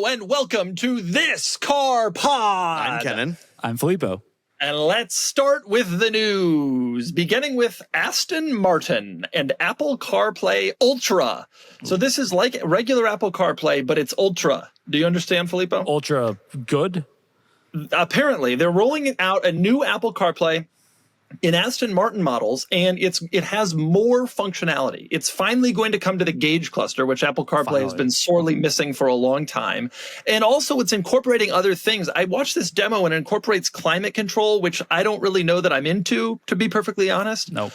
Hello and welcome to this Car Pod. I'm Kennan. I'm Filippo. And let's start with the news, beginning with Aston Martin and Apple CarPlay Ultra. So this is like regular Apple CarPlay, but it's Ultra. Do you understand, Filippo? Ultra good? Apparently, they're rolling out a new Apple CarPlay in Aston Martin models, and it has more functionality. It's finally going to come to the gauge cluster, which Apple CarPlay has been sorely missing for a long time. And also it's incorporating other things. I watched this demo and it incorporates climate control, which I don't really know that I'm into, to be perfectly honest. No.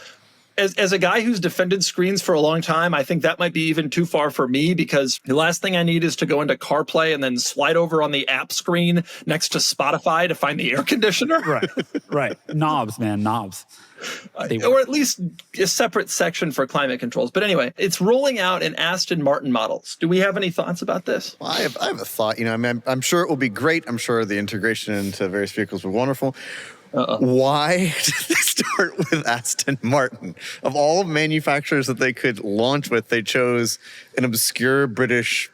As a guy who's defended screens for a long time, I think that might be even too far for me, because the last thing I need is to go into CarPlay and then slide over on the app screen next to Spotify to find the air conditioner. Right. Knobs, man, knobs. Or at least a separate section for climate controls. But anyway, it's rolling out in Aston Martin models. Do we have any thoughts about this? Well, I have a thought. You know, I mean, I'm sure it will be great. I'm sure the integration into various vehicles will be wonderful. Why did they start with Aston Martin? Of all manufacturers that they could launch with, they chose an obscure British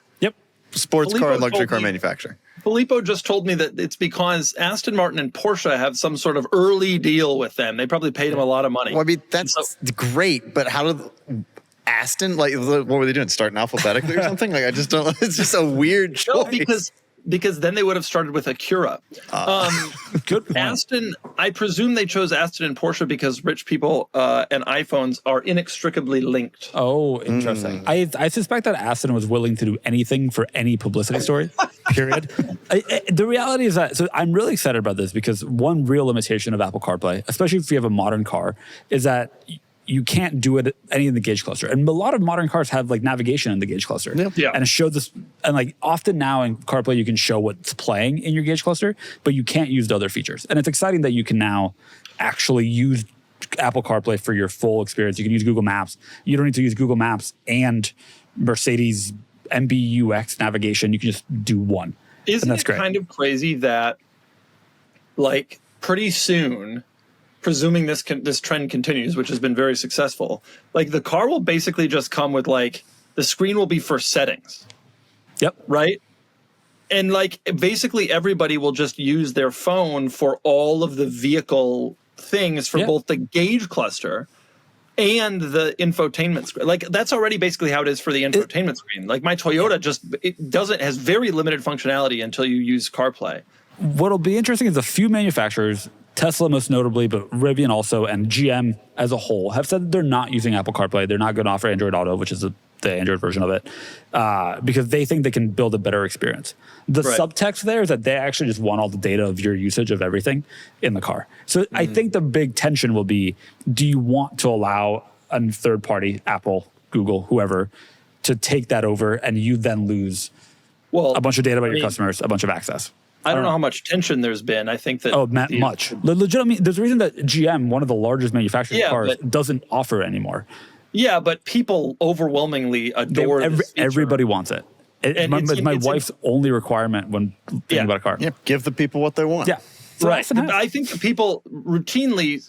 sports car and luxury car manufacturer. Filippo just told me that it's because Aston Martin and Porsche have some sort of early deal with them. They probably paid him a lot of money. Well, I mean, that's great, but how did Aston, like, what were they doing? Starting alphabetically or something? Like, I just don't, it's just a weird choice. No, because then they would have started with Acura. Good point. Aston, I presume they chose Aston and Porsche because rich people and iPhones are inextricably linked. Oh, interesting. I suspect that Aston was willing to do anything for any publicity story, period. The reality is that, so I'm really excited about this because one real limitation of Apple CarPlay, especially if you have a modern car, is that you can't do it any in the gauge cluster. And a lot of modern cars have like navigation in the gauge cluster. Yeah. And it shows this, and like often now in CarPlay, you can show what's playing in your gauge cluster, but you can't use the other features. And it's exciting that you can now actually use Apple CarPlay for your full experience. You can use Google Maps. You don't need to use Google Maps and Mercedes MBUX navigation. You can just do one. Isn't it kind of crazy that like pretty soon, presuming this trend continues, which has been very successful, like the car will basically just come with like the screen will be for settings. Yep. Right. And like basically everybody will just use their phone for all of the vehicle things for both the gauge cluster and the infotainment screen. Like that's already basically how it is for the infotainment screen. Like my Toyota has very limited functionality until you use CarPlay. What'll be interesting is a few manufacturers, Tesla most notably, but Rivian also, and GM as a whole, have said that they're not using Apple CarPlay. They're not going to offer Android Auto, which is the Android version of it, because they think they can build a better experience. The subtext there is that they actually just want all the data of your usage of everything in the car. So I think the big tension will be, do you want to allow a third party, Apple, Google, whoever, to take that over and you then lose a bunch of data about your customers, a bunch of access? I don't know how much tension there's been. I think that... much. Legitimately, there's a reason that GM, one of the largest manufacturers of cars, doesn't offer it anymore. Yeah, but people overwhelmingly adore this feature. Everybody wants it. It's my wife's only requirement when thinking about a car. Yeah, give the people what they want. Yeah. So right. I think that people routinely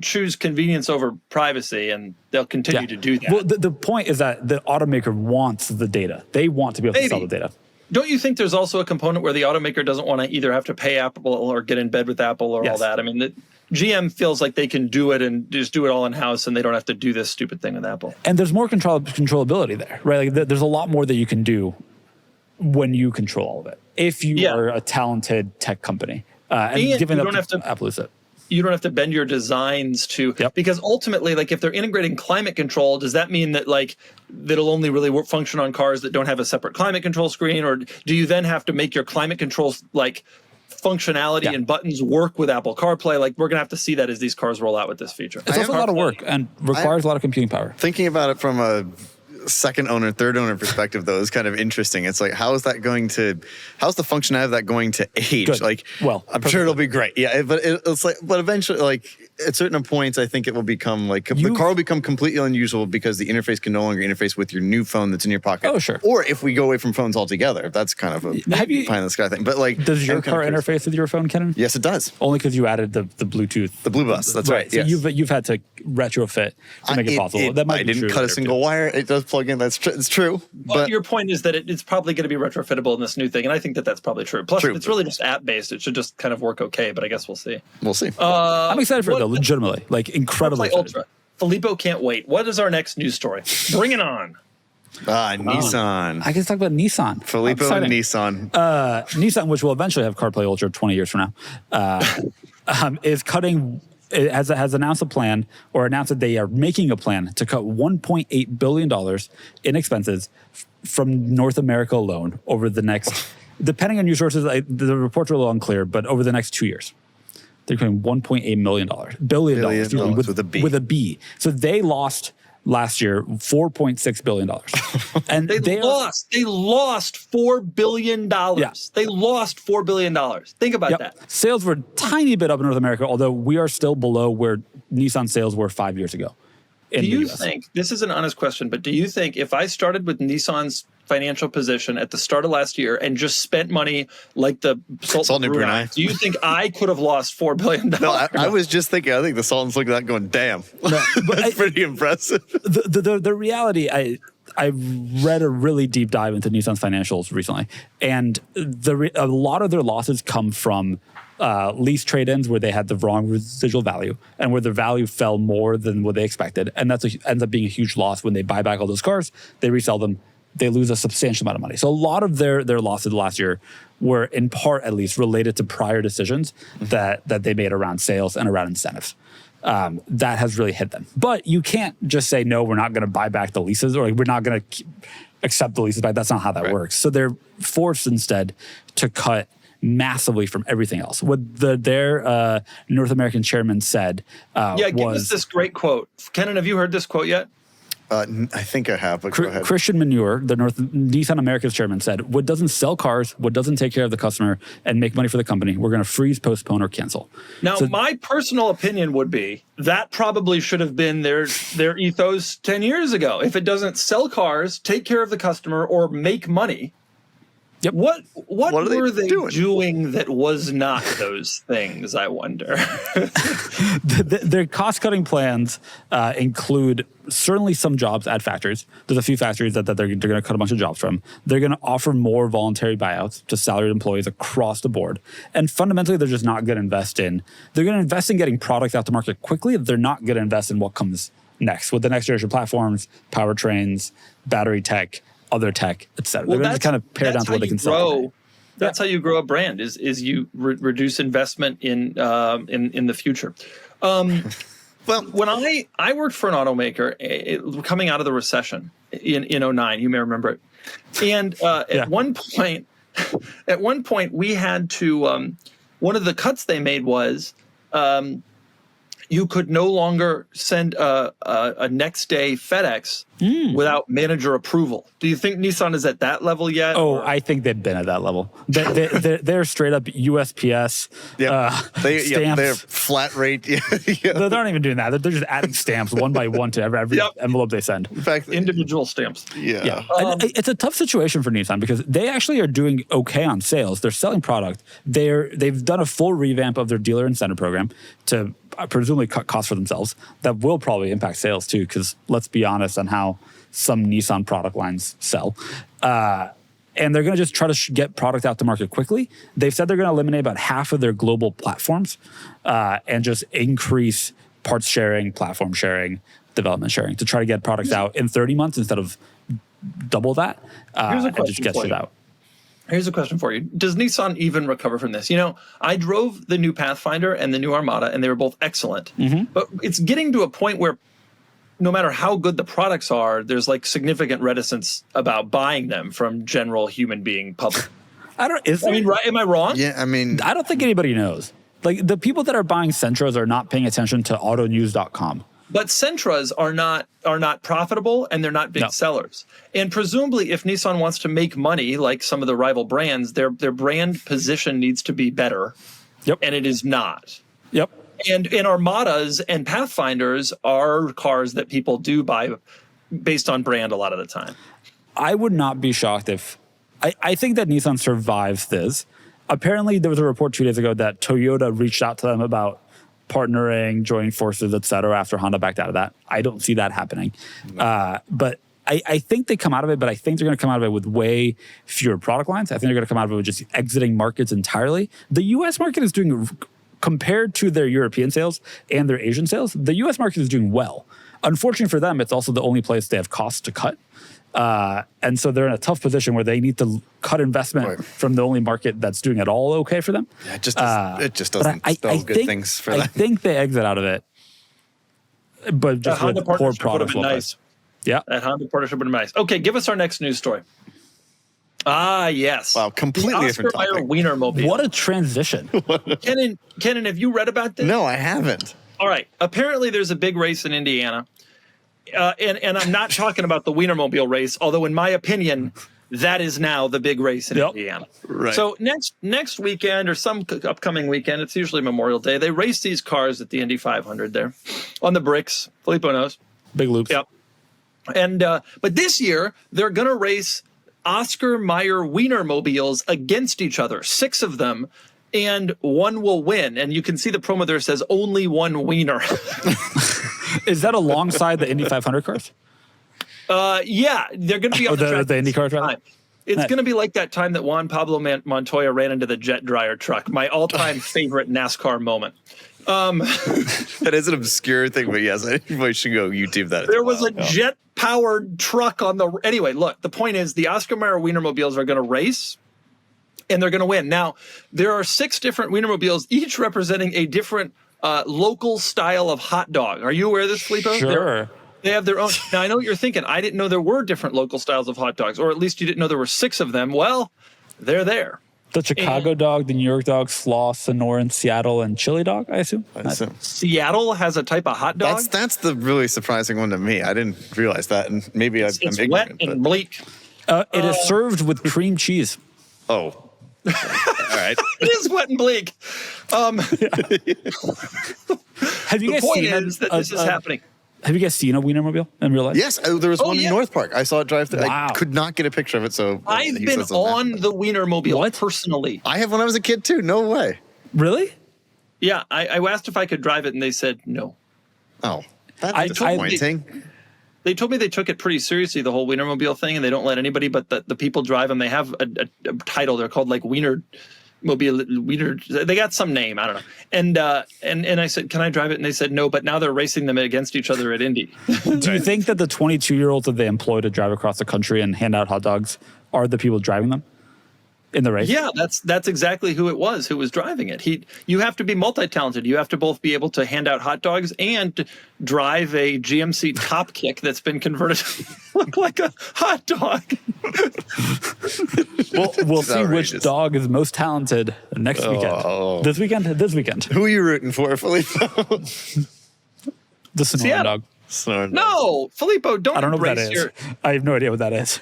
choose convenience over privacy, and they'll continue to do that. Well, the point is that the automaker wants the data. They want to be able to sell the data. Don't you think there's also a component where the automaker doesn't want to either have to pay Apple or get in bed with Apple or all that? I mean, GM feels like they can do it and just do it all in-house, and they don't have to do this stupid thing with Apple. And there's more controllability there, right? Like there's a lot more that you can do when you control all of it. If you are a talented tech company. And giving up to Apple is it. You don't have to bend your designs to, because ultimately, like if they're integrating climate control, does that mean that like that'll only really function on cars that don't have a separate climate control screen? Or do you then have to make your climate controls like functionality and buttons work with Apple CarPlay? Like we're going to have to see that as these cars roll out with this feature. It's also a lot of work and requires a lot of computing power. Thinking about it from a second owner, third owner perspective, though, is kind of interesting. It's like, how's the functionality of that going to age? Good. Like, well, I'm sure it'll be great. Yeah, but it's like, but eventually, like, at certain points, I think it will become like the car will become completely unusable because the interface can no longer interface with your new phone that's in your pocket. Oh, sure. Or if we go away from phones altogether, that's kind of a pie in the sky thing. But like, does your car interface with your phone, Kennan? Yes, it does. Only because you added the Bluetooth, the Blue Bus. That's right. So yes. you've had to retrofit to make it possible. That might I be didn't true cut a later, single too. wire. It does plug in. It's true. Well, your point is that it's probably going to be retrofittable in this new thing, and I think that's probably true. Plus, if it's really just app-based, it should just kind of work okay, but I guess we'll see. We'll see. I'm excited for it, though, legitimately. Like, incredibly excited. Ultra. Filippo can't wait. What is our next news story? Bring it on. Nissan. I can talk about Nissan. Filippo and Nissan. Nissan, which will eventually have CarPlay Ultra 20 years from now, is cutting... It has announced a plan, or announced that they are making a plan to cut $1.8 billion in expenses from North America alone over the next, depending on your sources, the reports are a little unclear, but over the next 2 years. They're cutting $1.8 billion with a B. So they lost last year $4.6 billion. And they lost $4 billion. Yeah. They lost $4 billion. Think about that. Sales were a tiny bit up in North America, although we are still below where Nissan sales were 5 years ago. Do you think, this is an honest question, but do you think if I started with Nissan's financial position at the start of last year and just spent money like the Sultan of Brunei, do you think I could have lost $4 billion? No, I was just thinking, I think the Sultan's looking at that going, damn, that's pretty impressive. The reality, I read a really deep dive into Nissan's financials recently, and a lot of their losses come from lease trade-ins where they had the wrong residual value and where the value fell more than what they expected. And that's ends up being a huge loss when they buy back all those cars, they resell them, they lose a substantial amount of money. So a lot of their losses last year were in part, at least, related to prior decisions that they made around sales and around incentives. That has really hit them. But you can't just say, no, we're not going to buy back the leases, or we're not going to accept the leases back. That's not how that works. So they're forced instead to cut massively from everything else. What their North American chairman said give us this great quote. Kennan, have you heard this quote yet? I think I have, but go ahead. Christian Manure, the Nissan America's chairman, said, what doesn't sell cars, what doesn't take care of the customer and make money for the company, we're going to freeze, postpone, or cancel. Now, my personal opinion would be that probably should have been their ethos 10 years ago. If it doesn't sell cars, take care of the customer, or make money, Yep. What were they doing that was not those things, I wonder? Their cost-cutting plans include certainly some jobs at factories. There's a few factories that they're going to cut a bunch of jobs from. They're going to offer more voluntary buyouts to salaried employees across the board. And fundamentally, they're just not going to invest in... They're going to invest in getting products out to market quickly. They're not going to invest in what comes next with the next generation platforms, powertrains, battery tech, other tech, etc. They're going to kind of pare down to what they can sell. That's how you grow a brand. Is you reduce investment in the future. Well, when I worked for an automaker coming out of the recession in 2009, you may remember it, and at one point we had to. One of the cuts they made was. You could no longer send a next day FedEx without manager approval. Do you think Nissan is at that level yet? Oh, I think they've been at that level. They're straight up USPS stamps. They're flat rate. They're not even doing that. They're just adding stamps one by one to every envelope they send. In fact, individual stamps. Yeah. It's a tough situation for Nissan because they actually are doing okay on sales. They're selling product. They've done a full revamp of their dealer incentive program to presumably cut costs for themselves. That will probably impact sales too, because let's be honest on how some Nissan product lines sell. And they're going to just try to get product out to market quickly. They've said they're going to eliminate about half of their global platforms and just increase parts sharing, platform sharing, development sharing to try to get products out in 30 months instead of double that and just get it out. Here's a question for you. Does Nissan even recover from this? You know, I drove the new Pathfinder and the new Armada, and they were both excellent. But it's getting to a point where no matter how good the products are, there's like significant reticence about buying them from general human being public. Am I wrong? Yeah, I mean... I don't think anybody knows. Like, the people that are buying Sentras are not paying attention to autonews.com. But Sentras are not profitable, and they're not big sellers. And presumably, if Nissan wants to make money, like some of the rival brands, their brand position needs to be better. Yep. And it is not. Yep. And Armadas and Pathfinders are cars that people do buy based on brand a lot of the time. I would not be shocked if... I think that Nissan survives this. Apparently, there was a report 2 days ago that Toyota reached out to them about partnering, joining forces, et cetera, after Honda backed out of that. I don't see that happening. No. But I think they come out of it, but I think they're going to come out of it with way fewer product lines. I think they're going to come out of it with just exiting markets entirely. The U.S. market is doing, compared to their European sales and their Asian sales, the U.S. market is doing well. Unfortunately for them, it's also the only place they have costs to cut. And so they're in a tough position where they need to cut investment from the only market that's doing it all okay for them. Yeah, it just doesn't spell good things for them. I think they exit out of it, but just with poor product. Nice. Yeah, that Honda partnership would have been nice. Okay, give us our next news story. Yes. Wow, completely different topic. Oscar Mayer Wienermobile. What a transition. Kennan, have you read about this? No, I haven't. All right. Apparently, there's a big race in Indiana. And I'm not talking about the Wienermobile race, although in my opinion, that is now the big race in Indiana. Right. So next weekend or some upcoming weekend, it's usually Memorial Day, they race these cars at the Indy 500 there on the bricks. Filippo knows. Big loops. Yep. And but this year, they're going to race Oscar Mayer Wienermobiles against each other, 6 of them, and one will win. And you can see the promo there says only one wiener. Is that alongside the Indy 500 cars? Yeah, they're going to be on the Indy cars. It's going to be like that time that Juan Pablo Montoya ran into the jet dryer truck. My all-time favorite NASCAR moment. That is an obscure thing, but yes, anybody should go YouTube that. There was a jet-powered truck on the... Anyway, look, the point is the Oscar Mayer Wienermobiles are going to race, and they're going to win. Now, there are 6 different Wienermobiles, each representing a different local style of hot dog. Are you aware of this, Filippo? Sure. They have their own. Now, I know what you're thinking. I didn't know there were different local styles of hot dogs, or at least you didn't know there were 6 of them. Well, they're there. The Chicago dog, the New York dog, slaw, Sonoran, Seattle, and chili dog, I assume. Seattle has a type of hot dog? That's the really surprising one to me. I didn't realize that, and maybe I'm ignorant. It's wet and bleak. It is served with cream cheese. Oh. All right. It is wet and bleak. Have you guys seen this is happening? Have you guys seen a Wienermobile in real life? Yes, there was one in North Park. I saw it drive through. Wow. I could not get a picture of it, so I've been on the Wienermobile personally. I have when I was a kid too. No way. Really? Yeah, I asked if I could drive it, and they said no. Oh, that's disappointing. They told me they took it pretty seriously, the whole Wienermobile thing, and they don't let anybody but the people drive them. They have a title. They're called like Wiener. They got some name, I don't know. And I said, can I drive it? And they said no, but now they're racing them against each other at Indy. Do you think that the 22-year-olds that they employ to drive across the country and hand out hot dogs are the people driving them in the race? Yeah, that's exactly who was driving it. You have to be multi-talented. You have to both be able to hand out hot dogs and drive a GMC Top Kick that's been converted to look like a hot dog. Well, we'll see which dog is most talented next weekend. This weekend. Who are you rooting for, Filippo? The Sonoran dog. No, Filippo, don't. I don't know what that is. I have no idea what that is.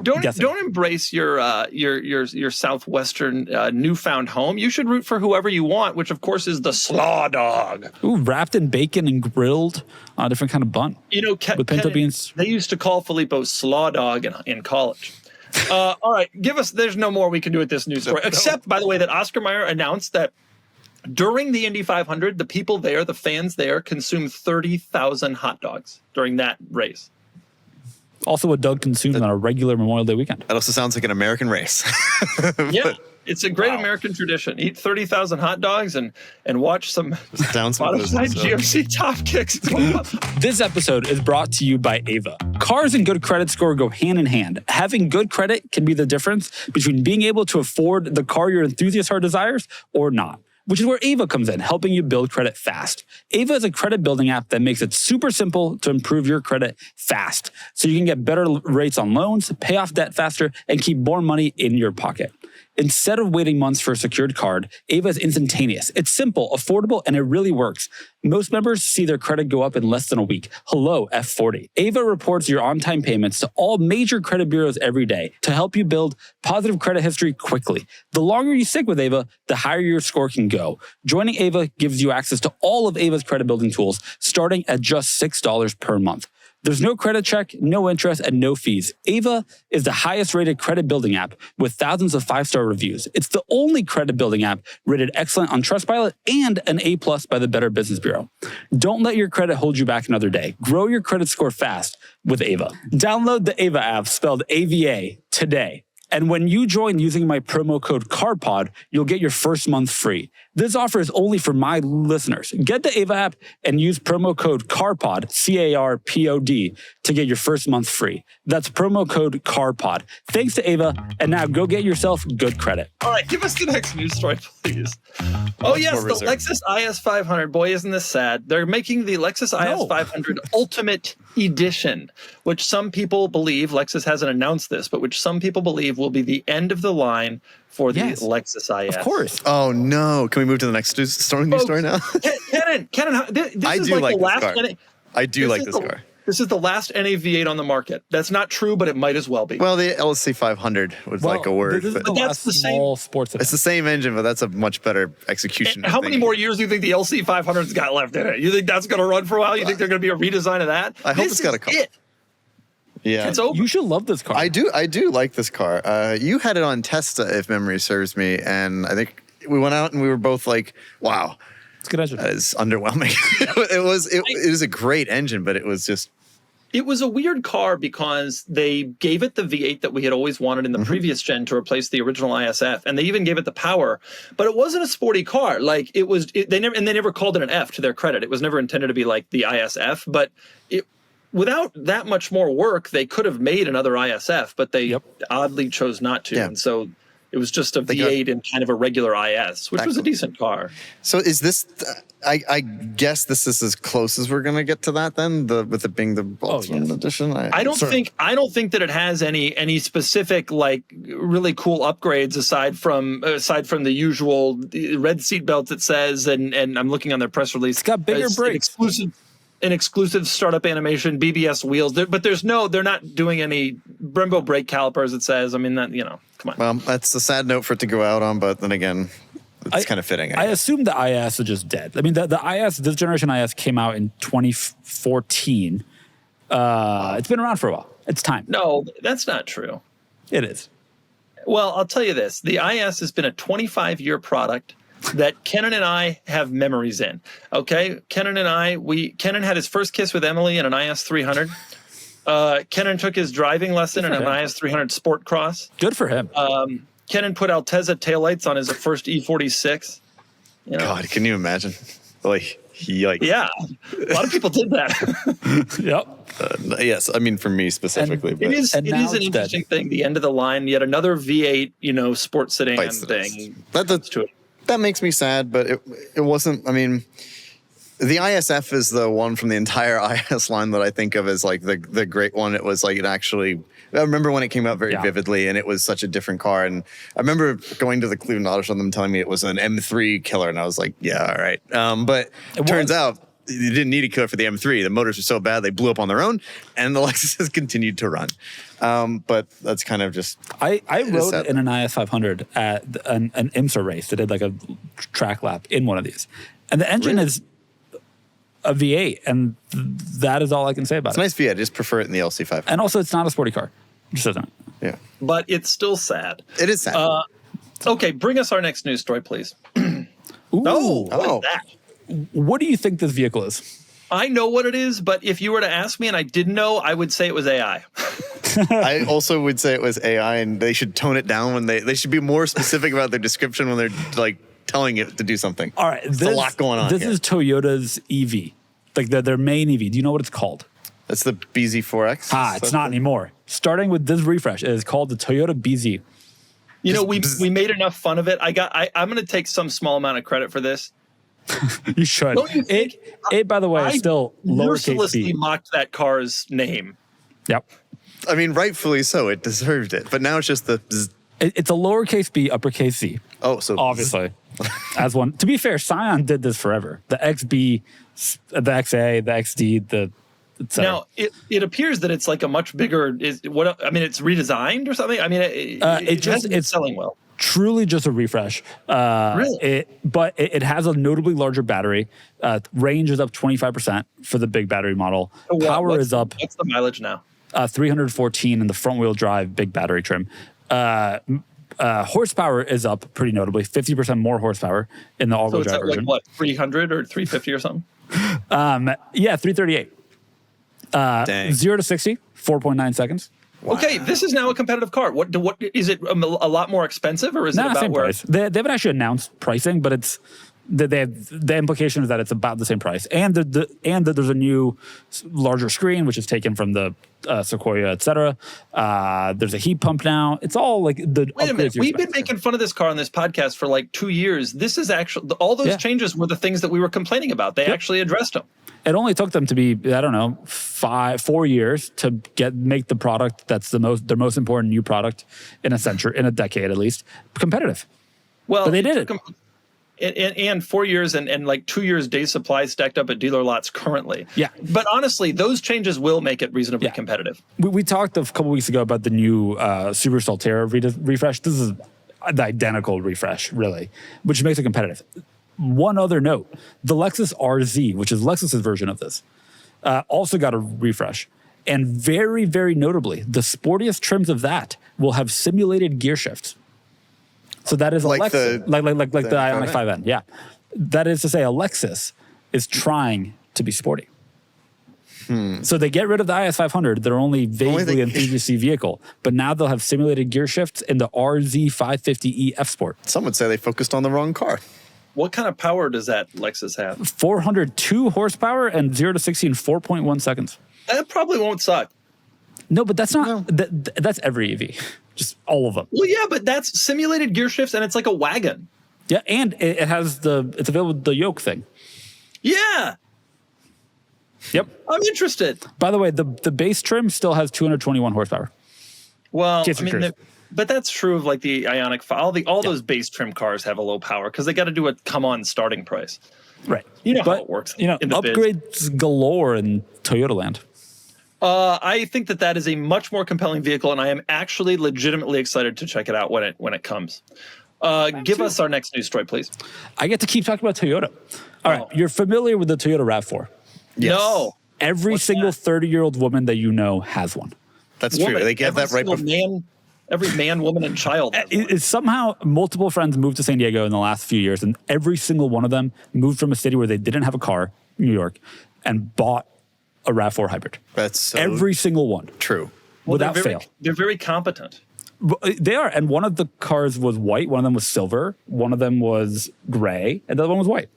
Don't embrace your southwestern newfound home. You should root for whoever you want, which of course is the slaw dog. Ooh, wrapped in bacon and grilled on a different kind of bun. You know, with pinto beans. They used to call Filippo slaw dog in college. All right, there's no more we can do with this news story, except, by the way, that Oscar Mayer announced that during the Indy 500, the people there, the fans there, consumed 30,000 hot dogs during that race. Also what Doug consumes on a regular Memorial Day weekend. That also sounds like an American race. Yeah, it's a great American tradition. Eat 30,000 hot dogs and watch some modified GMC Top Kicks. This episode is brought to you by Ava. Cars and good credit score go hand in hand. Having good credit can be the difference between being able to afford the car your enthusiast heart desires or not, which is where Ava comes in, helping you build credit fast. Ava is a credit building app that makes it super simple to improve your credit fast, so you can get better rates on loans, pay off debt faster, and keep more money in your pocket. Instead of waiting months for a secured card, Ava is instantaneous. It's simple, affordable, and it really works. Most members see their credit go up in less than a week. Hello, F40. Ava reports your on-time payments to all major credit bureaus every day to help you build positive credit history quickly. The longer you stick with Ava, the higher your score can go. Joining Ava gives you access to all of Ava's credit building tools, starting at just $6 per month. There's no credit check, no interest, and no fees. Ava is the highest rated credit building app with thousands of 5-star reviews. It's the only credit building app rated excellent on Trustpilot and an A+ by the Better Business Bureau. Don't let your credit hold you back another day. Grow your credit score fast with Ava. Download the Ava app, spelled AVA, today. And when you join using my promo code CARPOD, you'll get your first month free. This offer is only for my listeners. Get the Ava app and use promo code CARPOD, CARPOD, to get your first month free. That's promo code CARPOD. Thanks to Ava, and now go get yourself good credit. All right, give us the next news story, please. Oh, yes, the Lexus IS 500. Boy, isn't this sad. They're making the Lexus IS 500 Ultimate Edition, which some people believe, Lexus hasn't announced this, but which some people believe will be the end of the line for the Lexus IS. Of course. Oh, no. Can we move to the next news story now? Kennan, this I is do like like the this last. car. I do like this car. This is the last NA-V8 on the market. That's not true, but it might as well be. Well, the LC 500 was like a word. This is But the that's the small sports it's the same engine, but that's a much better execution. How many more years do you think the LC 500's got left in it? You think that's going to run for a while? You think they're going to be a redesign of that? I hope it's got a couple. Yeah, it's over. You should love this car. I do like this car. You had it on Testa, if memory serves me, and I think we went out and we were both like, "Wow, it's a good engine." That is underwhelming." It was a great engine, but it was just. It was a weird car because they gave it the V8 that we had always wanted in the previous gen to replace the original ISF, and they even gave it the power. But it wasn't a sporty car. Like they never called it an F, to their credit. It was never intended to be like the ISF, but without that much more work, they could have made another ISF, but they oddly chose not to. Yeah. And so it was just a V8 and kind of a regular IS, which was a decent car. So is this, I guess this is as close as we're going to get to that then, with it being the Ultimate Edition? I don't think that it has any specific like really cool upgrades aside from the usual red seat belts it says, and I'm looking on their press release. It's got bigger brakes. An exclusive startup animation, BBS wheels, but they're not doing any Brembo brake calipers, it says. I mean, that, come on. Well, that's a sad note for it to go out on, but then again, it's kind of fitting. I assume the IS is just dead. I mean, the IS, this generation IS came out in 2014. It's been around for a while. It's time. No, that's not true. It is. Well, I'll tell you this. The IS has been a 25-year product that Kennan and I have memories in. Okay, Kennan had his first kiss with Emily in an IS 300. Kennan took his driving lesson in an IS 300 Sport Cross. Good for him. Kennan put Altezza taillights on his first E46. God, can you imagine? Yeah, a lot of people did that. Yep. Yes, I mean for me specifically. It is an interesting thing. The end of the line, yet another V8, sports sedan thing. That makes me sad, but it wasn't. I mean, the ISF is the one from the entire IS line that I think of as like the great one. It was like it actually. I remember when it came out very vividly, and it was such a different car. And I remember going to the Cleveland Auto Show and them telling me it was an M3 killer, and I was like, yeah, all right. But it turns out you didn't need a killer for the M3. The motors were so bad they blew up on their own, and the Lexus has continued to run. But that's kind of just. I rode in an IS 500 at an IMSA race. They did like a track lap in one of these, and the engine is a V8, and that is all I can say about it. It's a nice V8. I just prefer it in the LC 500. And also, it's not a sporty car. It just isn't. Yeah, but it's still sad. It is sad. Okay, bring us our next news story, please. Ooh. What is that? What do you think this vehicle is? I know what it is, but if you were to ask me and I didn't know, I would say it was AI. I also would say it was AI, and they should tone it down when they should be more specific about their description when they're like telling it to do something. All right, there's a lot going on. This is Toyota's EV, like their main EV. Do you know what it's called? That's the BZ4X. It's not anymore. Starting with this refresh, it is called the Toyota BZ. We made enough fun of it. I'm going to take some small amount of credit for this. You should. Don't you think? It, by the way, is still lowercase mercilessly b. mocked that car's name. Yep. I mean, rightfully so. It deserved it. But now it's just the bzz. It's a lowercase b, uppercase C. Oh, so obviously, as one. To be fair, Scion did this forever. The XB, the XA, the XD, the etc. Now it appears that it's like a much bigger. It's redesigned or something. I mean, it's selling well. Truly just a refresh. Really? But it has a notably larger battery. Range is up 25% for the big battery model. Power is up. What's the mileage now? 314 in the front wheel drive big battery trim. Horsepower is up pretty notably, 50% more horsepower in the all-wheel drive version. Like what, 300 or 350 or something? 338. Dang. 0 to 60, 4.9 seconds. Wow. Okay, this is now a competitive car. What is it? A lot more expensive, or is it about same where? Price. They haven't actually announced pricing, but it's the implication is that it's about the same price, and that there's a new larger screen which is taken from the Sequoia, etc. There's a heat pump now. It's all like the. Wait a minute, we've been making fun of this car on this podcast for like 2 years. This is actually all those changes were the things that we were complaining about. They actually addressed them. It only took them to be, I don't know, 4 years to make the product that's their most important new product in a century, in a decade at least, competitive. Well, but they did it. And 4 years and like 2 years days supply stacked up at dealer lots currently. Yeah. But honestly, those changes will make it reasonably competitive. We talked a couple weeks ago about the new Subaru Solterra refresh. This is the identical refresh, really, which makes it competitive. One other note, the Lexus RZ, which is Lexus's version of this, also got a refresh. And very, very notably, the sportiest trims of that will have simulated gear shifts. So that is like the Ioniq 5N. Yeah. That is to say, a Lexus is trying to be sporty. So they get rid of the IS 500. They're only vaguely an enthusiast vehicle. But now they'll have simulated gear shifts in the RZ 550e F Sport. Some would say they focused on the wrong car. What kind of power does that Lexus have? 402 horsepower and 0 to 60 in 4.1 seconds. That probably won't suck. No, but that's not. That's every EV. Just all of them. Well, yeah, but that's simulated gear shifts, and it's like a wagon. Yeah, and it has it's available with the yoke thing. Yeah. Yep. I'm interested. By the way, the base trim still has 221 horsepower. Well, I mean, but that's true of like the Ioniq 5. All those base trim cars have a low power because they got to do a come-on starting price. Right. You know how it works. You know, upgrades galore in Toyota land. I think that is a much more compelling vehicle, and I am actually legitimately excited to check it out when it comes. Give us our next news story, please. I get to keep talking about Toyota. All right, you're familiar with the Toyota RAV4? Yes. No. Every single 30-year-old woman that you know has one. That's true. They get that right before. Every man, woman, and child. It's somehow multiple friends moved to San Diego in the last few years, and every single one of them moved from a city where they didn't have a car, New York, and bought a RAV4 hybrid. That's so every single one. True. Without fail. They're very competent. They are, and one of the cars was white, one of them was silver, one of them was gray, and the other one was white.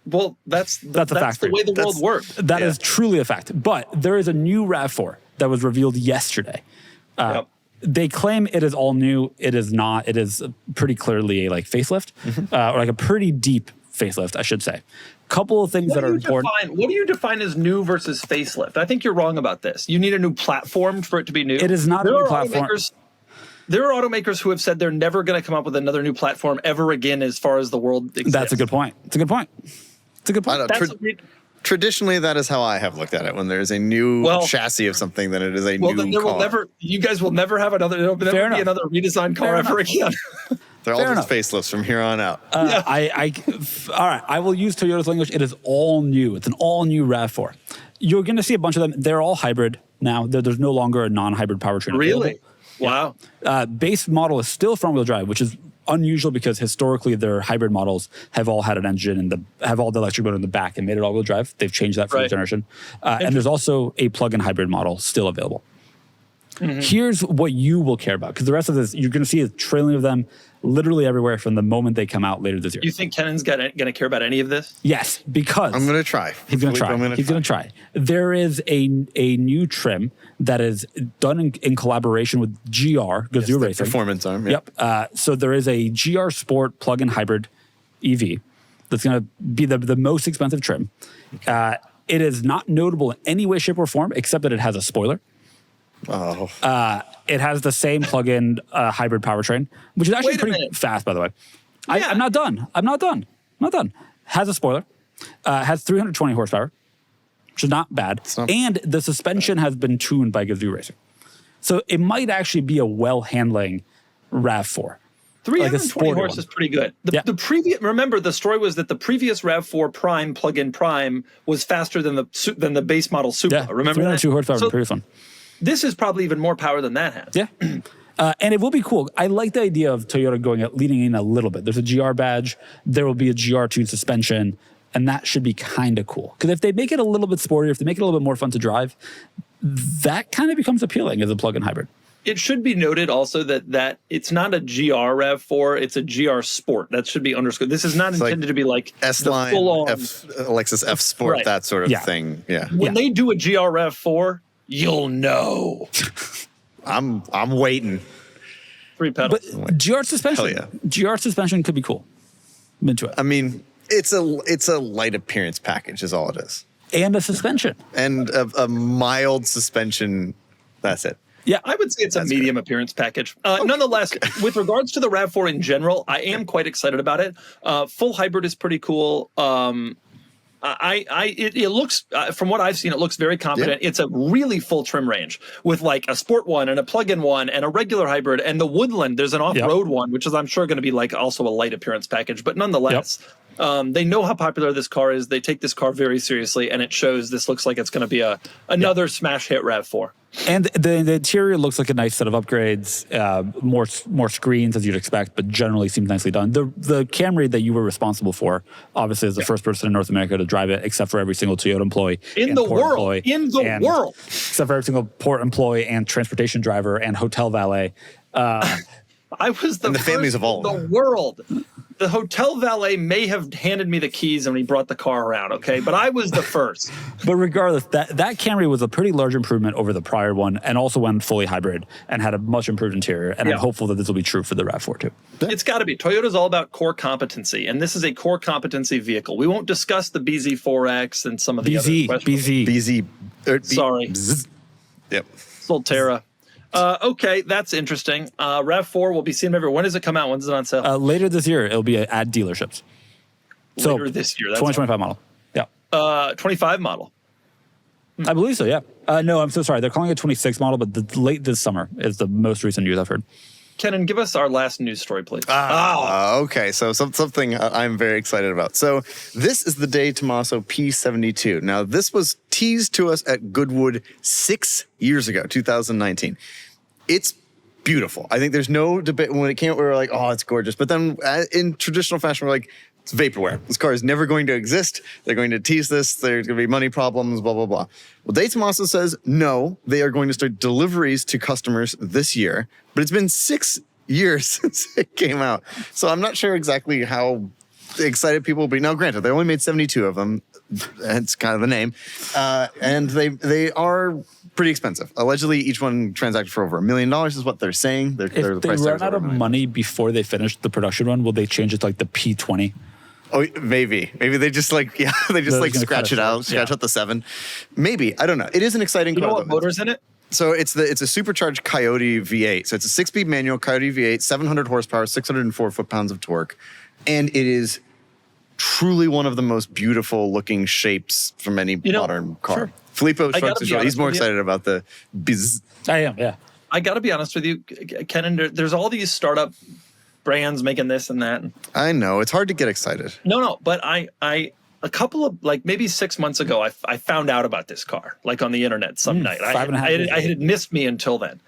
Well, that's the way the world works. That is truly a fact. But there is a new RAV4 that was revealed yesterday. They claim it is all new. It is not. It is pretty clearly a facelift, or like a pretty deep facelift, I should say. Couple of things that are important. What do you define as new versus facelift? I think you're wrong about this. You need a new platform for it to be new. It is not a new platform. There are automakers who have said they're never going to come up with another new platform ever again as far as the world exists. That's a good point. It's a good point. It's a good point. Traditionally, that is how I have looked at it. When there's a new chassis of something, then it is a new car. You guys will never have another. There'll never be another redesigned car ever again. They're all just facelifts from here on out. All right. I will use Toyota's language. It is all new. It's an all new RAV4. You're going to see a bunch of them. They're all hybrid now. There's no longer a non-hybrid powertrain. Really? Wow. Base model is still front-wheel drive, which is unusual because historically their hybrid models have all had an engine and have all the electric motor in the back and made it all-wheel drive. They've changed that for this generation. And there's also a plug-in hybrid model still available. Here's what you will care about, because the rest of this, you're going to see a trailing of them literally everywhere from the moment they come out later this year. You think Kennan's going to care about any of this? Yes, because I'm going to try. He's going to try. He's going to try. There is a new trim that is done in collaboration with GR, Gazoo Racing. Performance arm. Yep. So there is a GR Sport plug-in hybrid EV that's going to be the most expensive trim. It is not notable in any way, shape, or form, except that it has a spoiler. Oh. It has the same plug-in hybrid powertrain, which is actually pretty fast, by the way. Yeah. I'm not done. Has a spoiler. Has 320 horsepower, which is not bad. And the suspension has been tuned by Gazoo Racing. So it might actually be a well-handling RAV4. 320 horse is pretty good. The previous, remember, the story was that the previous RAV4 Prime plug-in Prime was faster than the base model Supra. Yeah, remember 302 horsepower in the previous one. This is probably even more power than that has. Yeah. And it will be cool. I like the idea of Toyota leaning in a little bit. There's a GR badge. There will be a GR2 suspension. And that should be kind of cool. Because if they make it a little bit sportier, if they make it a little bit more fun to drive, that kind of becomes appealing as a plug-in hybrid. It should be noted also that it's not a GR RAV4, it's a GR Sport. That should be underscored. This is not intended to be like S-Line, Lexus F Sport, that sort of thing. Yeah. When they do a GR RAV4, you'll know. I'm waiting. 3 pedals. But GR suspension. Hell yeah. GR suspension could be cool. I'm into it. I mean, it's a light appearance package is all it is. And a suspension. And a mild suspension. That's it. Yeah, I would say it's a medium appearance package. Nonetheless, with regards to the RAV4 in general, I am quite excited about it. Full hybrid is pretty cool. It looks, from what I've seen, it looks very competent. Yeah. It's a really full trim range with like a sport one and a plug-in one and a regular hybrid and the Woodland. There's an off-road one, which is I'm sure going to be like also a light appearance package. But nonetheless, they know how popular this car is. They take this car very seriously, and it shows. This looks like it's going to be another smash hit RAV4. And the interior looks like a nice set of upgrades, more screens as you'd expect, but generally seems nicely done. The Camry that you were responsible for, obviously, is the first person in North America to drive it, except for every single Toyota employee in the world. Except for every single port employee and transportation driver and hotel valet. I was the families of all in the world. The hotel valet may have handed me the keys when he brought the car around, okay? But I was the first. But regardless, that Camry was a pretty large improvement over the prior one and also went fully hybrid and had a much improved interior. And I'm hopeful that this will be true for the RAV4 too. It's got to be. Toyota's all about core competency, and this is a core competency vehicle. We won't discuss the BZ4X and some of the BZ. Sorry. Yep. Solterra. Okay, that's interesting. RAV4 will be seen everywhere. When does it come out? When is it on sale? Later this year, it'll be at dealerships. Later this year. That's 2025 model. Yeah. 25 model. I believe so, yeah. No, I'm so sorry. They're calling it 26 model, but late this summer is the most recent news I've heard. Kennan, give us our last news story, please. Okay, so something I'm very excited about. So this is the day Tomaso P72. Now, this was teased to us at Goodwood 6 years ago, 2019. It's beautiful. I think there's no debate. When it came out, we were like, oh, it's gorgeous. But then in traditional fashion, we're like, it's vaporware. This car is never going to exist. They're going to tease this. There's going to be money problems, blah, blah, blah. Well, Day Tomaso says, no, they are going to start deliveries to customers this year. But it's been 6 years since it came out. So I'm not sure exactly how excited people will be. Now, granted, they only made 72 of them. It's kind of the name. And they are pretty expensive. Allegedly, each one transacted for over $1 million is what they're saying. If they run out of money before they finish the production run, will they change it to like the P20? Oh, maybe they just scratch it out, scratch out the 7. Maybe, I don't know. It is an exciting car. You know what motor's in it? So it's a supercharged Coyote V8. So it's a 6-speed manual Coyote V8, 700 horsepower, 604 foot-pounds of torque, and it is truly one of the most beautiful looking shapes from any modern car. Sure. Filippo shrugs his shoulders. He's more excited about the biz. I am, yeah. I got to be honest with you, Kennan. There's all these startup brands making this and that. I know it's hard to get excited. No, but I a couple of like maybe 6 months ago, I found out about this car like on the internet some night. I had missed me until then,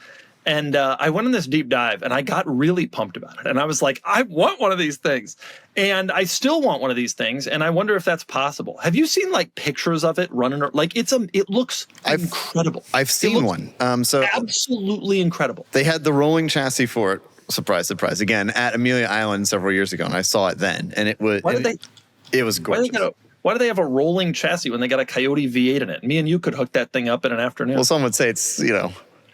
and I went on this deep dive and I got really pumped about it. And I was like, I want one of these things, and I still want one of these things. And I wonder if that's possible. Have you seen like pictures of it running? Like it looks incredible. I've seen one. So absolutely incredible. They had the rolling chassis for it. Surprise, surprise! Again, at Amelia Island several years ago, and I saw it then, and it was. It was gorgeous. Why do they have a rolling chassis when they got a Coyote V8 in it? Me and you could hook that thing up in an afternoon. Well, some would say it's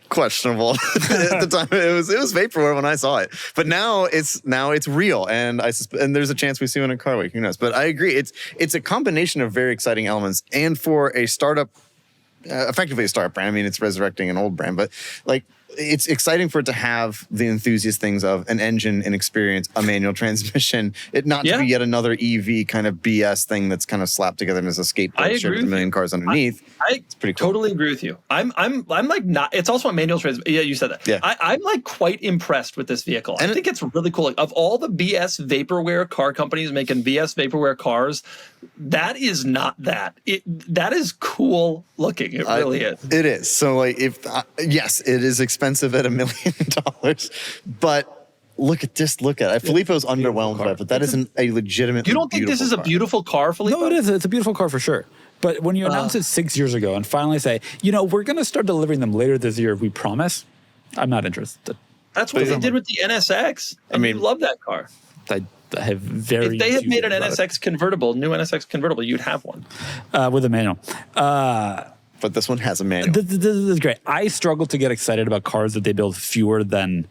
questionable. At the time, it was vaporware when I saw it, but now it's real, and and there's a chance we see one in Car Week. Who knows? But I agree, it's a combination of very exciting elements, and for a startup effectively a startup brand. I mean, it's resurrecting an old brand, but like it's exciting for it to have the enthusiast things of an engine, an experience, a manual transmission. It not to be yet another EV kind of BS thing that's kind of slapped together as a skateboard shared with a million cars underneath. It's pretty cool. Totally agree with you. I'm like not. It's also a manual transmission. Yeah, you said that. Yeah. I'm like quite impressed with this vehicle. And I think it's really cool. Like, of all the BS vaporware car companies making BS vaporware cars, that is not that. That is cool looking. It really is. It is. So like, yes, it is expensive at $1 million, but look at it. Filippo's underwhelmed by it, but that isn't a legitimate. You don't think this is a beautiful car, Filippo? No, it is. It's a beautiful car for sure. But when you announce it 6 years ago and finally say, we're going to start delivering them later this year, we promise, I'm not interested. That's what they did with the NSX. I mean, love that car. I have very. If they had made an NSX convertible, new NSX convertible, you'd have one with a manual. But this one has a manual. This is great. I struggle to get excited about cars that they build fewer than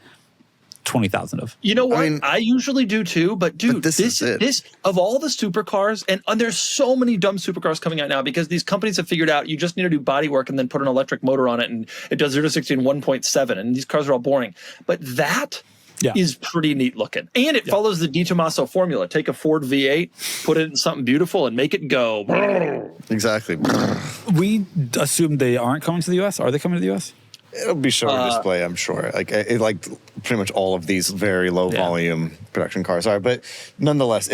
20,000 of. You know what? I usually do too, but dude, this of all the supercars, and there's so many dumb supercars coming out now because these companies have figured out you just need to do body work and then put an electric motor on it, and it does 0 to 60 in 1.7, and these cars are all boring. But that is pretty neat looking. And it follows the Tomaso formula. Take a Ford V8, put it in something beautiful, and make it go. Exactly. We assume they aren't coming to the U.S. Are they coming to the U.S.? It'll be show display, I'm sure. Like pretty much all of these very low volume production cars are. But nonetheless,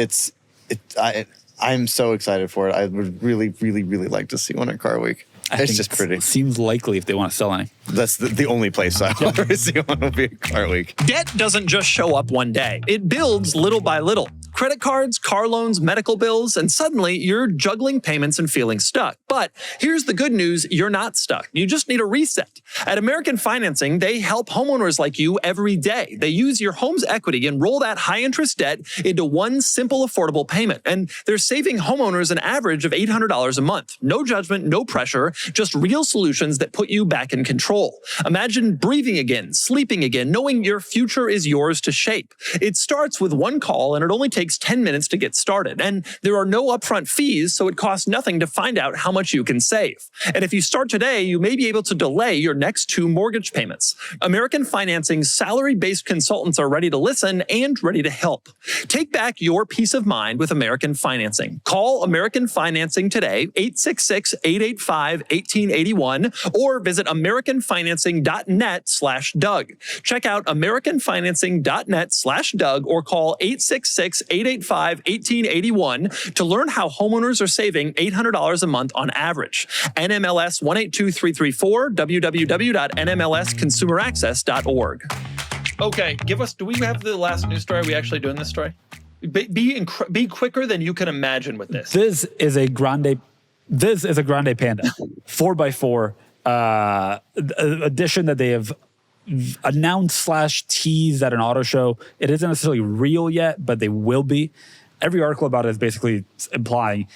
I'm so excited for it. I would really, really, really like to see one at Car Week. It's just pretty. It seems likely if they want to sell any. That's the only place I'll ever see one will be at Car Week. Debt doesn't just show up one day. It builds little by little. Credit cards, car loans, medical bills, and suddenly you're juggling payments and feeling stuck. But here's the good news, you're not stuck. You just need a reset. At American Financing, they help homeowners like you every day. They use your home's equity and roll that high-interest debt into one simple, affordable payment. And they're saving homeowners an average of $800 a month. No judgment, no pressure, just real solutions that put you back in control. Imagine breathing again, sleeping again, knowing your future is yours to shape. It starts with one call, and it only takes 10 minutes to get started. And there are no upfront fees, so it costs nothing to find out how much you can save. And if you start today, you may be able to delay your next 2 mortgage payments. American Financing's salary-based consultants are ready to listen and ready to help. Take back your peace of mind with American Financing. Call American Financing today, 866-885-1881, or visit AmericanFinancing.net/Doug. Check out AmericanFinancing.net/Doug or call 866-885-1881 to learn how homeowners are saving $800 a month on average. NMLS 182334, www.nmlsconsumeraccess.org. Okay, do we have the last news story? Are we actually doing this story? Be quicker than you can imagine with this. This is a Grande Panda 4x4 edition that they have announced / teased at an auto show. It isn't necessarily real yet, but they will be. Every article about it is basically implying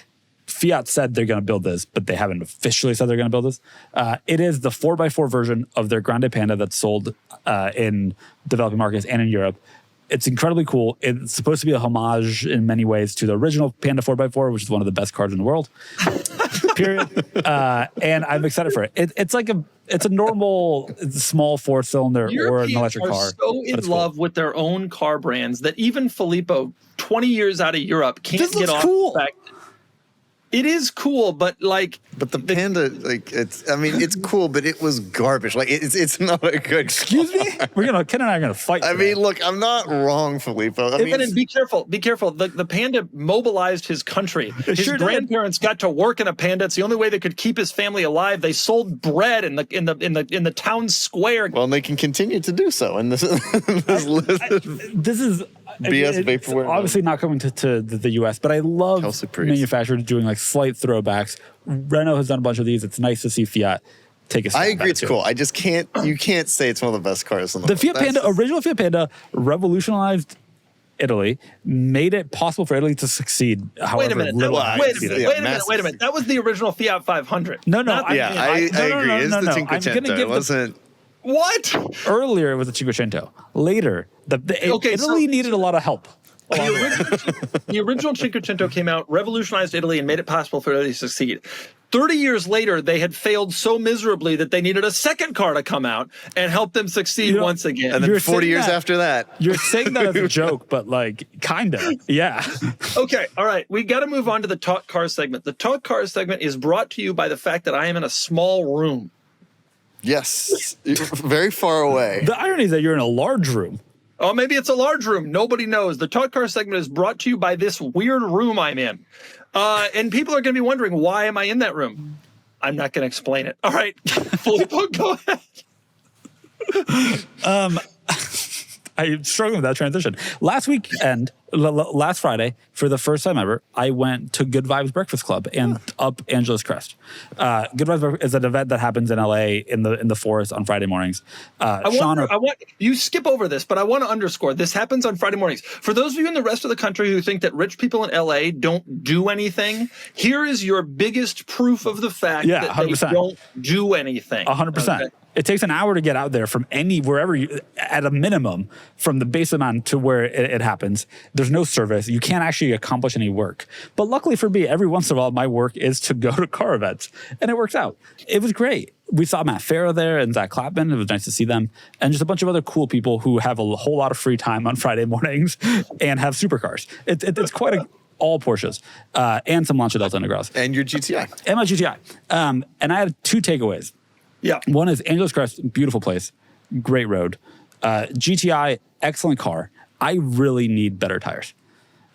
Fiat said they're going to build this, but they haven't officially said they're going to build this. It is the 4x4 version of their Grande Panda that's sold in developing markets and in Europe. It's incredibly cool. It's supposed to be a homage in many ways to the original Panda 4x4, which is one of the best cars in the world. Period. And I'm excited for it. It's a normal small 4-cylinder or an electric car. Europeans are so in love with their own car brands that even Filippo, 20 years out of Europe, can't get off the fact. It is cool, but the Panda, it's cool, but it was garbage. It's not a good. Excuse me? Ken and I are gonna fight. Look, I'm not wrong, Filippo. Be careful. The Panda mobilized his country. His grandparents got to work in a Panda. It's the only way they could keep his family alive. They sold bread in the town square. Well, and they can continue to do so. And this is BS vaporware. Obviously not coming to the U.S., but I love manufacturers doing slight throwbacks. Renault has done a bunch of these. It's nice to see Fiat take a step. I agree, it's cool. I just can't. You can't say it's one of the best cars in the world. The Fiat Panda, original Fiat Panda, revolutionized Italy, made it possible for Italy to succeed. Wait a minute. That was the original Fiat 500. No. I agree. It's the Cinquecento. It wasn't. What? Earlier it was the Cinquecento. Later, Italy needed a lot of help. The original Cinquecento came out, revolutionized Italy, and made it possible for Italy to succeed. 30 years later, they had failed so miserably that they needed a second car to come out and help them succeed once again. And then 40 years after that. You're saying that as a joke, but like, kind of. Yeah. Okay. All right. We got to move on to the Talk Cars segment. The Talk Cars segment is brought to you by the fact that I am in a small room. Yes. Very far away. The irony is that you're in a large room. Oh, maybe it's a large room. Nobody knows. The Talk Car segment is brought to you by this weird room I'm in. And people are going to be wondering, why am I in that room? I'm not going to explain it. All right. Filippo, go ahead. I'm struggling with that transition. Last weekend, last Friday, for the first time ever, I went to Good Vibes Breakfast Club and up Angeles Crest. Good Vibes is an event that happens in LA in the forest on Friday mornings. I want you skip over this, but I want to underscore this happens on Friday mornings. For those of you in the rest of the country who think that rich people in LA don't do anything, here is your biggest proof of the fact that 100%. They don't do anything. 100%. Okay? It takes an hour to get out there from wherever you, at a minimum, from the base amount to where it happens. There's no service. You can't actually accomplish any work. But luckily for me, every once in a while, my work is to go to car events. And it works out. It was great. We saw Matt Farah there and Zach Clapman. It was nice to see them. And just a bunch of other cool people who have a whole lot of free time on Friday mornings and have supercars. It's quite all Porsches and some Lancia Delta Integrales. And your GTI. And my GTI. And I had 2 takeaways. Yeah. One is Angeles Crest, beautiful place, great road. GTI, excellent car. I really need better tires.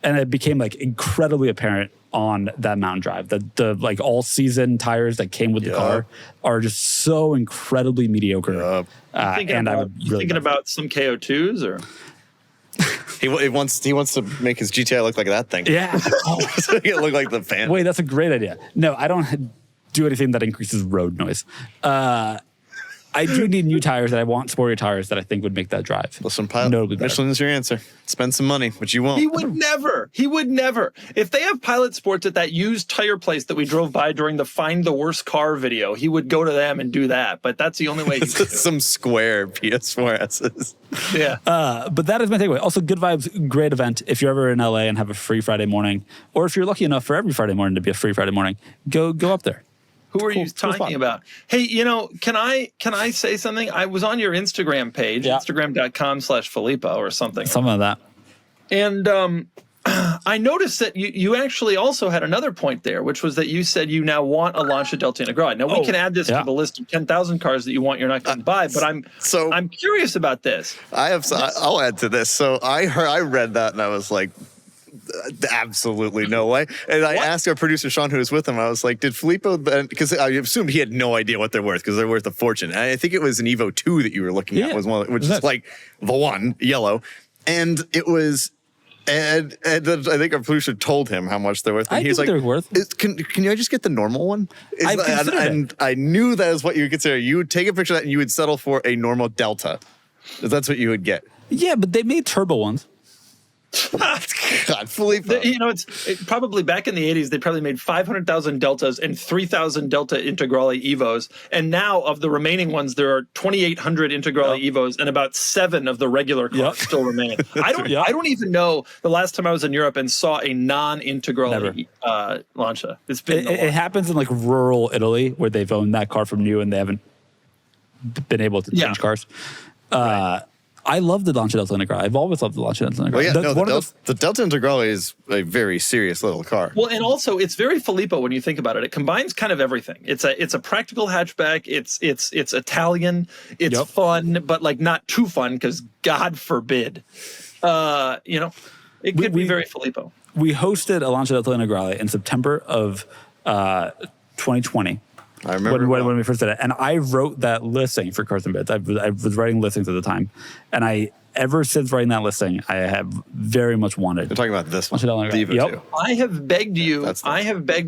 And it became like incredibly apparent on that mountain drive that the like all season tires that came with the car are just so incredibly mediocre. And I would really thinking about some KO2s or he wants to make his GTI look like that thing. Yeah. So it look like the fan. Wait, that's a great idea. No, I don't do anything that increases road noise. I do need new tires, and I want sporty tires that I think would make that drive. Listen, Pilot, Michelin's your answer. Spend some money, but you won't. He would never. He would never. If they have Pilot Sports at that used tire place that we drove by during the Find the Worst Car video, he would go to them and do that. But that's the only way he could do it. Some square PS4Ss. Yeah. But that is my takeaway. Also, Good Vibes, great event. If you're ever in LA and have a free Friday morning, or if you're lucky enough for every Friday morning to be a free Friday morning, go up there. Who are you talking about? Hey, can I say something? I was on your Instagram page, Instagram.com/Filippo or something. Something like that. And I noticed that you actually also had another point there, which was that you said you now want a Lancia Delta Integrale. Now, we can add this to the list of 10,000 cars that you want you're not going to buy, but I'm curious about this. I'll add to this. So I read that and I was like, absolutely no way. And I asked our producer Sean, who was with him, I was like, did Filippo, because I assumed he had no idea what they're worth because they're worth a fortune. And I think it was an Evo 2 that you were looking at, was one, which is like the one, yellow. And it was, and I think our producer told him how much they're worth. And he's like, they're worth. Can I just get the normal one? And I knew that is what you would consider. You would take a picture of that and you would settle for a normal Delta. That's what you would get. Yeah, but they made turbo ones. God, Filippo. Probably back in the 80s, they probably made 500,000 Deltas and 3,000 Delta Integrale Evos. And now of the remaining ones, there are 2,800 Integrale Evos and about 7 of the regular cars still remain. I don't even know the last time I was in Europe and saw a non-Integrale Lancia. It's been it happens in like rural Italy where they've owned that car from new and they haven't been able to change cars. I love the Lancia Delta Integrale. I've always loved the Lancia Delta Integrale. Well, the Delta Integrale is a very serious little car. Well, and also it's very Filippo when you think about it. It combines kind of everything. It's a practical hatchback. It's Italian. It's fun, but like not too fun because God forbid, it could be very Filippo. We hosted a Lancia Delta Integrale in September of 2020. I remember when we first did it, and I wrote that listing for Cars and Bits. I was writing listings at the time, and ever since writing that listing, I have very much wanted. You're talking about this one, the Evo 2. I have begged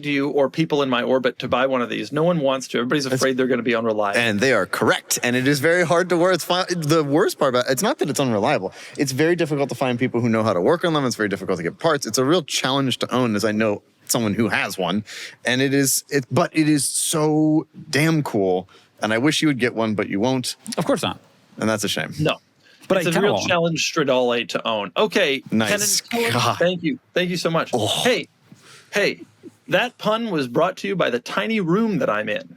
you, or people in my orbit to buy one of these. No one wants to. Everybody's afraid they're going to be unreliable, and they are correct. And it is very hard to work. The worst part about it's not that it's unreliable. It's very difficult to find people who know how to work on them. It's very difficult to get parts. It's a real challenge to own, as I know someone who has one, and but it is so damn cool, and I wish you would get one, but you won't. Of course not. And that's a shame. No, but it's a real challenge Stradale to own. Okay, nice. Kennan, thank you so much. Hey, That pun was brought to you by the tiny room that I'm in.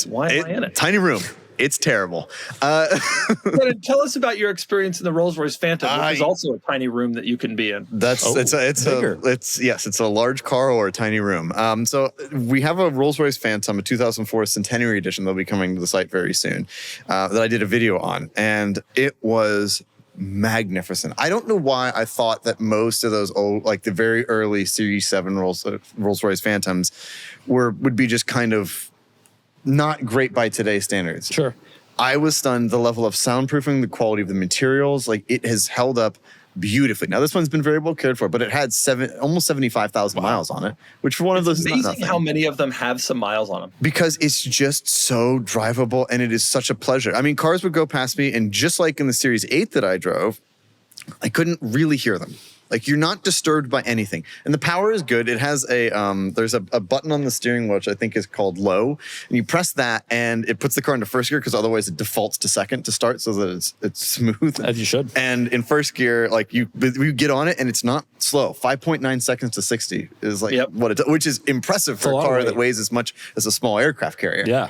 Why am I in it? Tiny room. It's terrible. Tell us about your experience in the Rolls-Royce Phantom, which is also a tiny room that you can be in. It's a large car or a tiny room. So we have a Rolls-Royce Phantom, a 2004 Centenary Edition that'll be coming to the site very soon, that I did a video on, and it was magnificent. I don't know why I thought that most of those old, like the very early Series 7 Rolls-Royce Phantoms would be just kind of not great by today's standards. Sure. I was stunned the level of soundproofing, the quality of the materials. Like, it has held up beautifully. Now, this one's been very well cared for, but it had almost 75,000 miles on it, which for one of those is not nothing. It's amazing how many of them have some miles on them. Because it's just so drivable, and it is such a pleasure. I mean, cars would go past me, and just like in the Series 8 that I drove, I couldn't really hear them. Like, you're not disturbed by anything. And the power is good. It has there's a button on the steering wheel, which I think is called low. And you press that and it puts the car into first gear, because otherwise it defaults to second to start, so that it's smooth. As you should. And in first gear, like you get on it and it's not slow. 5.9 seconds to 60 is like what it, which is impressive for a car that weighs as much as a small aircraft carrier. Yeah.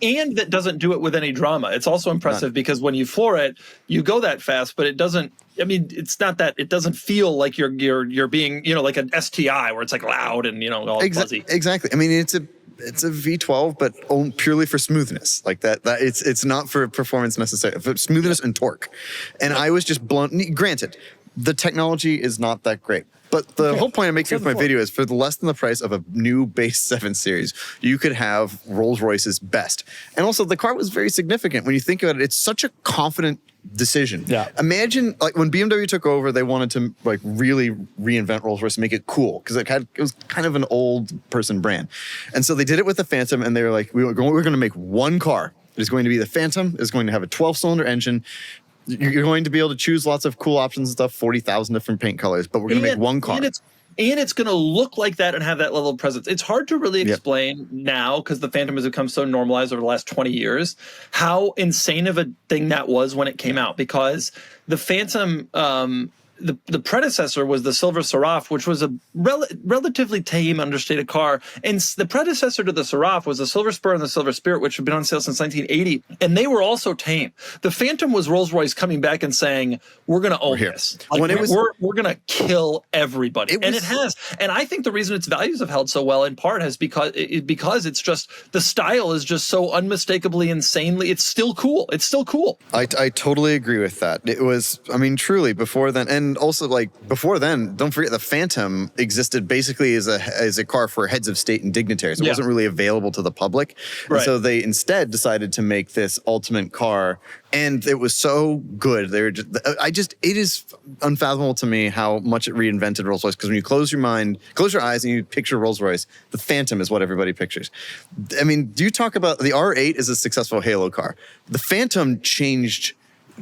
And that doesn't do it with any drama. It's also impressive because when you floor it, you go that fast, but it doesn't, I mean, it's not that it doesn't feel like you're being, like an STI where it's like loud and, all fuzzy. Exactly. I mean, it's a V12, but purely for smoothness. Like that it's not for performance necessarily, for smoothness and torque. And I was just blown. Granted, the technology is not that great. But the whole point I'm making with my video is, for less than the price of a new base 7 Series, you could have Rolls-Royce's best. And also, the car was very significant. When you think about it, it's such a confident decision. Yeah. Imagine, like, when BMW took over, they wanted to like really reinvent Rolls-Royce and make it cool, because it was kind of an old person brand. And so they did it with the Phantom, and they were like, we're going to make one car. It is going to be the Phantom. It's going to have a 12-cylinder engine. You're going to be able to choose lots of cool options and stuff, 40,000 different paint colors, but we're going to make one car. And it's going to look like that and have that level of presence. It's hard to really explain now, because the Phantom has become so normalized over the last 20 years, how insane of a thing that was when it came out. Because the Phantom, the predecessor was the Silver Seraph, which was a relatively tame, understated car. And the predecessor to the Seraph was the Silver Spur and the Silver Spirit, which had been on sale since 1980. And they were also tame. The Phantom was Rolls-Royce coming back and saying, we're going to own this. Like, we're going to kill everybody. And it has. And I think the reason its values have held so well, in part, is because it's just, the style is just so unmistakably, insanely, it's still cool. It's still cool. I totally agree with that. It was, I mean, truly, before then, and also, like, before then, don't forget, the Phantom existed basically as a car for heads of state and dignitaries. It wasn't really available to the public. Right. And so they instead decided to make this ultimate car, and it was so good. They were just, it is unfathomable to me how much it reinvented Rolls-Royce, because when you close your eyes and you picture Rolls-Royce, the Phantom is what everybody pictures. I mean, do you talk about the R8 is a successful halo car? The Phantom changed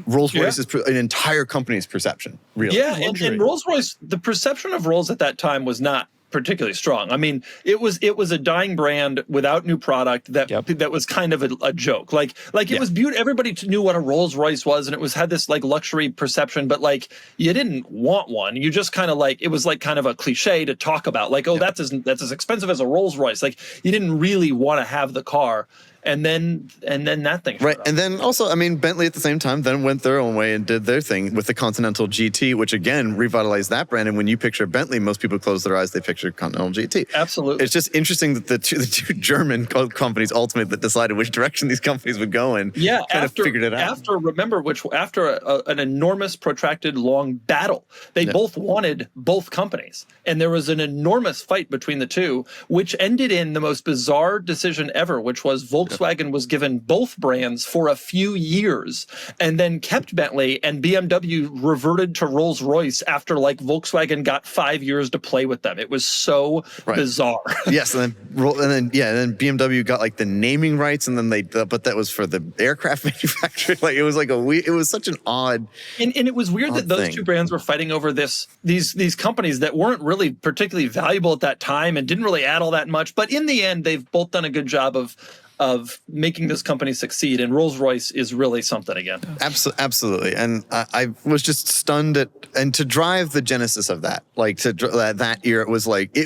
Rolls-Royce's an entire company's perception, really. Yeah, and Rolls-Royce, the perception of Rolls at that time was not particularly strong. I mean, it was a dying brand without new product that was kind of a joke. Like it was beautiful. Everybody knew what a Rolls-Royce was, and it had this like luxury perception, but like you didn't want one. You just kind of like, it was like kind of a cliche to talk about. Like, oh, that's as expensive as a Rolls-Royce. Like, you didn't really want to have the car. And then that thing. Right. And then also, I mean, Bentley at the same time then went their own way and did their thing with the Continental GT, which again revitalized that brand. And when you picture Bentley, most people close their eyes, they picture Continental GT. Absolutely. It's just interesting that the two German companies ultimately that decided which direction these companies would go in. Yeah. Kind of figured it out. After an enormous, protracted, long battle, they both wanted both companies. And there was an enormous fight between the two, which ended in the most bizarre decision ever, which was Volkswagen was given both brands for a few years and then kept Bentley, and BMW reverted to Rolls-Royce after like Volkswagen got 5 years to play with them. It was so bizarre. Yes, and then BMW got like the naming rights, and then but that was for the aircraft manufacturing. Like it was such an odd. And it was weird that those two brands were fighting over these companies that weren't really particularly valuable at that time and didn't really add all that much. But in the end, they've both done a good job of of making this company succeed. And Rolls-Royce is really something again. Absolutely. And I was just stunned and to drive the genesis of that, like that year, it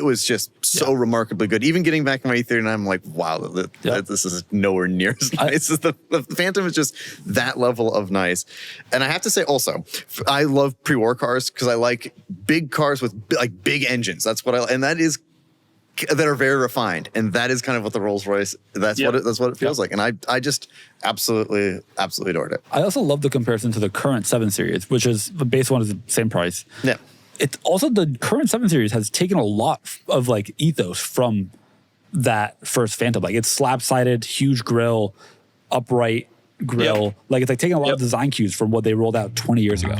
was just so remarkably good. Even getting back in my E39, I'm like, wow, this is nowhere near as nice as the Phantom is just that level of nice. And I have to say also, I love pre-war cars because I like big cars with like big engines. That's what and that are very refined, and that is kind of what the Rolls-Royce. That's what it feels like, and I just absolutely adored it. I also love the comparison to the current 7 Series, which is the base one is the same price. Yeah, it's also the current 7 Series has taken a lot of like ethos from that first Phantom. Like it's slab-sided, huge grille, upright grille. Like it's like taking a lot of design cues from what they rolled out 20 years ago.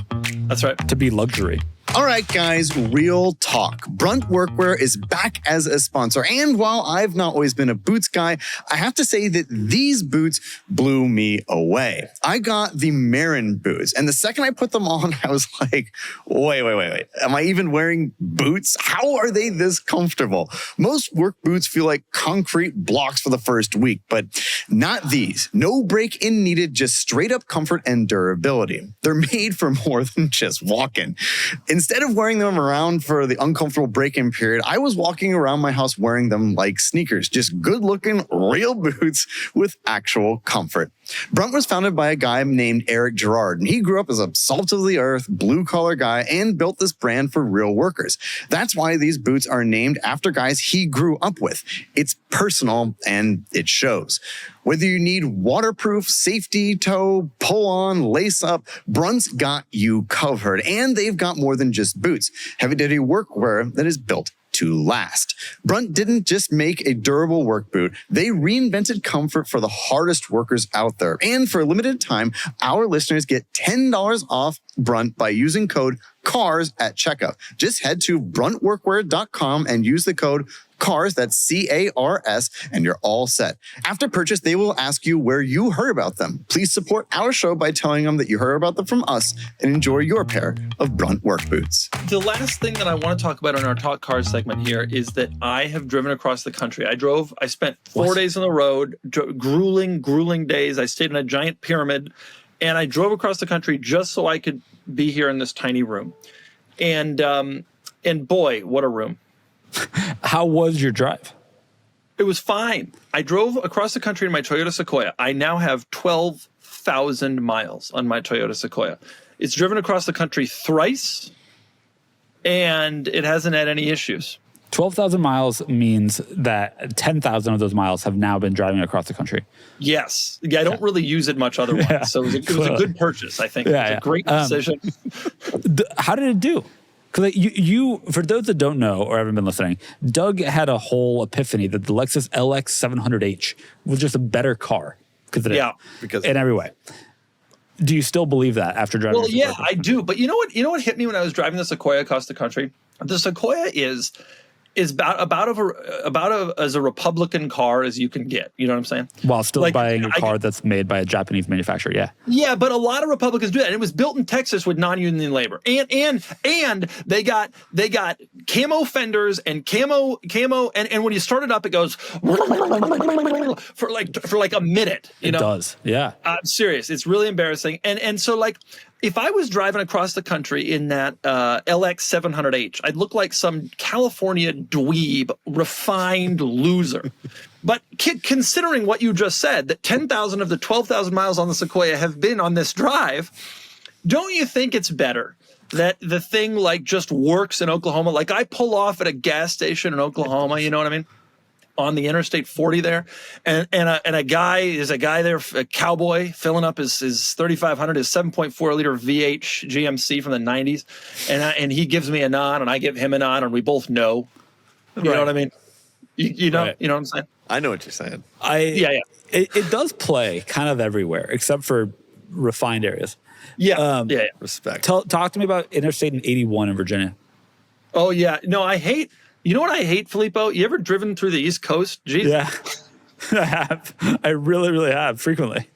That's right. To be luxury. All right, guys, real talk. Brunt Workwear is back as a sponsor. And while I've not always been a boots guy, I have to say that these boots blew me away. I got the Marin boots, and the second I put them on, I was like, wait. Am I even wearing boots? How are they this comfortable? Most work boots feel like concrete blocks for the first week, but not these. No break-in needed, just straight up comfort and durability. They're made for more than just walking. Instead of wearing them around for the uncomfortable break-in period, I was walking around my house wearing them like sneakers, just good-looking, real boots with actual comfort. Brunt was founded by a guy named Eric Gerard, and he grew up as a salt-of-the-earth, blue-collar guy and built this brand for real workers. That's why these boots are named after guys he grew up with. It's personal, and it shows. Whether you need waterproof, safety toe, pull on, lace up, Brunt's got you covered. And they've got more than just boots. Heavy-duty workwear that is built to last. Brunt didn't just make a durable work boot. They reinvented comfort for the hardest workers out there. And for a limited time, our listeners get $10 off Brunt by using code CARS at checkout. Just head to bruntworkwear.com and use the code CARS, that's C-A-R-S, and you're all set. After purchase, they will ask you where you heard about them. Please support our show by telling them that you heard about them from us and enjoy your pair of Brunt work boots. The last thing that I want to talk about in our Talk Cars segment here is that I have driven across the country. I spent 4 days on the road, grueling days. I stayed in a giant pyramid, and I drove across the country just so I could be here in this tiny room. And boy, what a room. How was your drive? It was fine. I drove across the country in my Toyota Sequoia. I now have 12,000 miles on my Toyota Sequoia. It's driven across the country thrice, and it hasn't had any issues. 12,000 miles means that 10,000 of those miles have now been driving across the country. Yes. Yeah, I don't really use it much otherwise. So it was a good purchase, I think. It was a great decision. How did it do? Because you, for those that don't know or haven't been listening, Doug had a whole epiphany that the Lexus LX 700H was just a better car because in every way. Do you still believe that after driving? Well, yeah, I do. But you know what? You know what hit me when I was driving the Sequoia across the country? The Sequoia is about as a Republican car as you can get. You know what I'm saying? While still buying a car that's made by a Japanese manufacturer, yeah. Yeah, but a lot of Republicans do that. And it was built in Texas with non-union labor. And they got camo fenders and camo and when you start it up, it goes for like a minute. You know? It does, yeah. I'm serious. It's really embarrassing. And so like if I was driving across the country in that LX 700H, I'd look like some California dweeb, refined loser. But considering what you just said, that 10,000 of the 12,000 miles on the Sequoia have been on this drive, don't you think it's better that the thing like just works in Oklahoma? Like I pull off at a gas station in Oklahoma, you know what I mean? On the Interstate 40 there, and a guy there, a cowboy, filling up his 3,500, his 7.4 liter V8 GMC from the 90s, and he gives me a nod, and I give him a nod, and we both know, you know what I mean? You know, you know what I'm saying? I know what you're saying. It does play kind of everywhere except for refined areas. Yeah, Respect. Talk to me about Interstate 81 in Virginia. Oh yeah, no, you know what I hate, Filippo? You ever driven through the East Coast? Jeez. Yeah, I have. I really, really have frequently.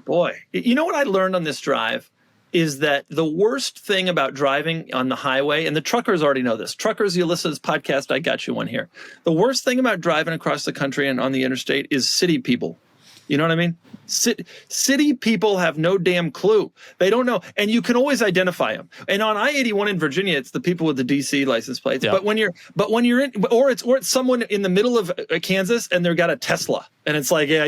Boy, you know what I learned on this drive is that the worst thing about driving on the highway, and the truckers already know this. Truckers, you listen to this podcast, I got you one here. The worst thing about driving across the country and on the interstate is city people. You know what I mean? City people have no damn clue. They don't know. And you can always identify them. And on I-81 in Virginia, it's the people with the DC license plates. Yeah. But when you're in, or it's someone in the middle of Kansas and they've got a Tesla. And it's like, yeah,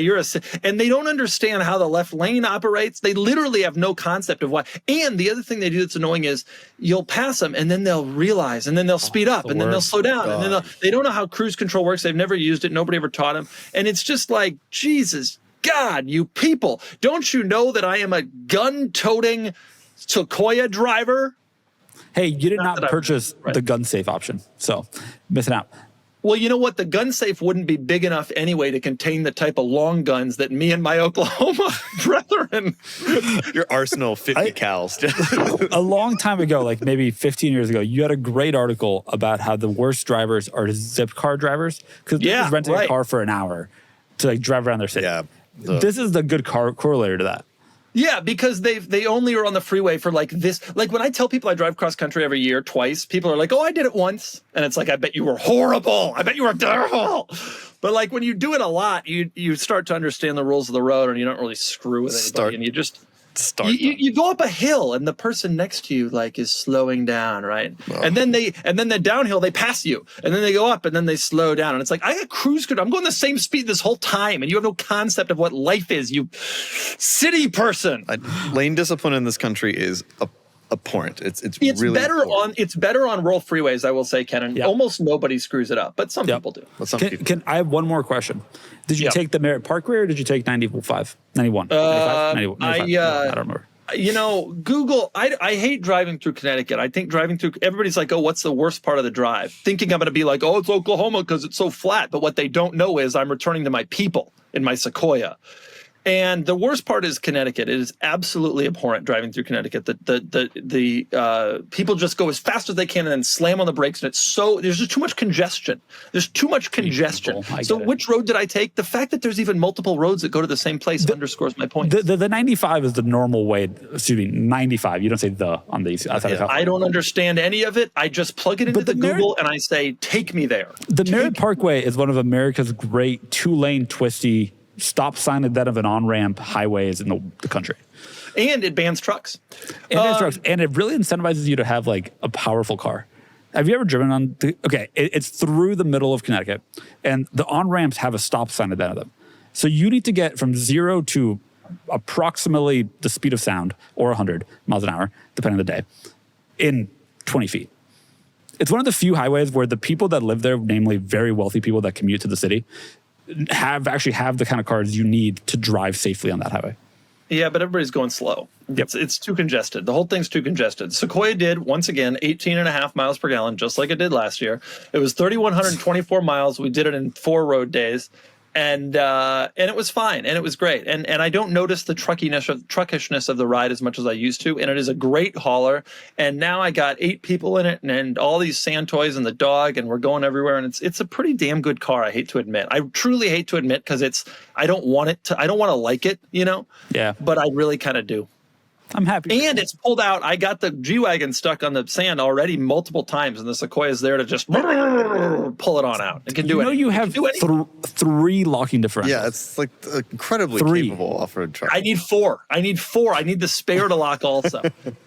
and they don't understand how the left lane operates. They literally have no concept of why. And the other thing they do that's annoying is you'll pass them and then they'll realize, and then they'll speed up, and then they'll slow down. And then they don't know how cruise control works. They've never used it. Nobody ever taught them. And it's just like, Jesus God, you people, don't you know that I am a gun-toting Sequoia driver? Hey, you did not purchase the gun safe option, so missing out. Well, you know what? The gun safe wouldn't be big enough anyway to contain the type of long guns that me and my Oklahoma brethren. Your arsenal 50 cals. A long time ago, like maybe 15 years ago, you had a great article about how the worst drivers are zip car drivers because they're just renting a car for an hour to like drive around their city. Yeah. This is the good correlator to that. Yeah, because they only are on the freeway for like this. Like when I tell people I drive cross country every year twice, people are like, "Oh, I did it once," and it's like, "I bet you were horrible. I bet you were terrible." But like when you do it a lot, you start to understand the rules of the road, and you don't really screw with anybody, and you just you go up a hill, and the person next to you like is slowing down, right? Oh. And then the downhill they pass you, and then they go up, and then they slow down, and it's like I got cruise control. I'm going the same speed this whole time, and you have no concept of what life is. You city person. Lane discipline in this country is abhorrent. It's really better abhorrent. It's better on rural freeways, I will say, Kennan. Yep. Almost nobody screws it up, but some people do. But some people. I have one more question. Did you take the Merritt Parkway or did you take 95? 91? 95? I don't remember. You know, Google, I hate driving through Connecticut. I think driving through, everybody's like, oh, what's the worst part of the drive? Thinking I'm going to be like, oh, it's Oklahoma because it's so flat. But what they don't know is I'm returning to my people in my Sequoia. And the worst part is Connecticut. It is absolutely abhorrent driving through Connecticut. The people just go as fast as they can and then slam on the brakes, and there's just too much congestion. There's too much congestion. So which road did I take? The fact that there's even multiple roads that go to the same place underscores my point. The 95 is the normal way. Excuse me, 95. You don't say the on the outside of I don't understand any of it. I just plug it into the Google and I say, take me there. The Merritt Parkway is one of America's great 2-lane twisty stop sign at that of an on-ramp highways in the country. And it bans trucks. And it really incentivizes you to have like a powerful car. Have you ever driven on it's through the middle of Connecticut and the on-ramps have a stop sign at that of them. So you need to get from 0 to approximately the speed of sound or 100 miles an hour, depending on the day, in 20 feet. It's one of the few highways where the people that live there, namely very wealthy people that commute to the city, have the kind of cars you need to drive safely on that highway. Yeah, but everybody's going slow. Yep. It's too congested. The whole thing's too congested. Sequoia did, once again, 18.5 miles per gallon, just like it did last year. It was 3,124 miles. We did it in 4 road days. And it was fine, and it was great. And I don't notice the truckishness of the ride as much as I used to. And it is a great hauler. And now I got 8 people in it, and all these sand toys and the dog, and we're going everywhere. And it's a pretty damn good car. I hate to admit. I truly hate to admit because I don't want to like it, you know. Yeah. But I really kind of do. I'm happy. And it's pulled out. I got the G-Wagon stuck on the sand already multiple times, and the Sequoia's there to just pull it on out. It can do it. You have 3 locking differentials. Yeah, it's like incredibly capable off-road truck. I need 4. I need the spare to lock also.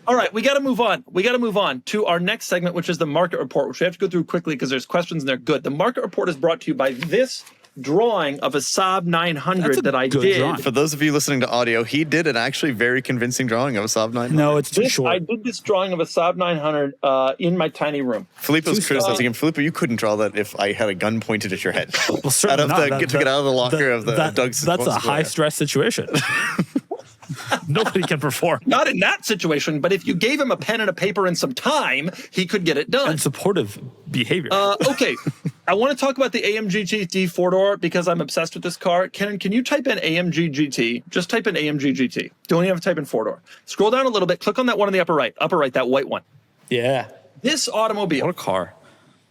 All right, we got to move on. We got to move on to our next segment, which is the market report, which we have to go through quickly because there's questions and they're good. The market report is brought to you by this drawing of a Saab 900 that I did. Drawing. For those of you listening to audio, he did an actually very convincing drawing of a Saab 900. No, it's too short. I did this drawing of a Saab 900 in my tiny room. Filippo's criticizing him. Filippo, you couldn't draw that if I had a gun pointed at your head. Well, certainly not. Get out of the locker of the Doug's. That's a high-stress situation. Nobody can perform. Not in that situation, but if you gave him a pen and a paper and some time, he could get it done. And supportive behavior. Okay. I want to talk about the AMG GT Four Door because I'm obsessed with this car. Kennan, can you type in AMG GT? Just type in AMG GT. Don't even have to type in Four Door. Scroll down a little bit. Click on that one in the upper right, that white one. Yeah. This automobile. What a car.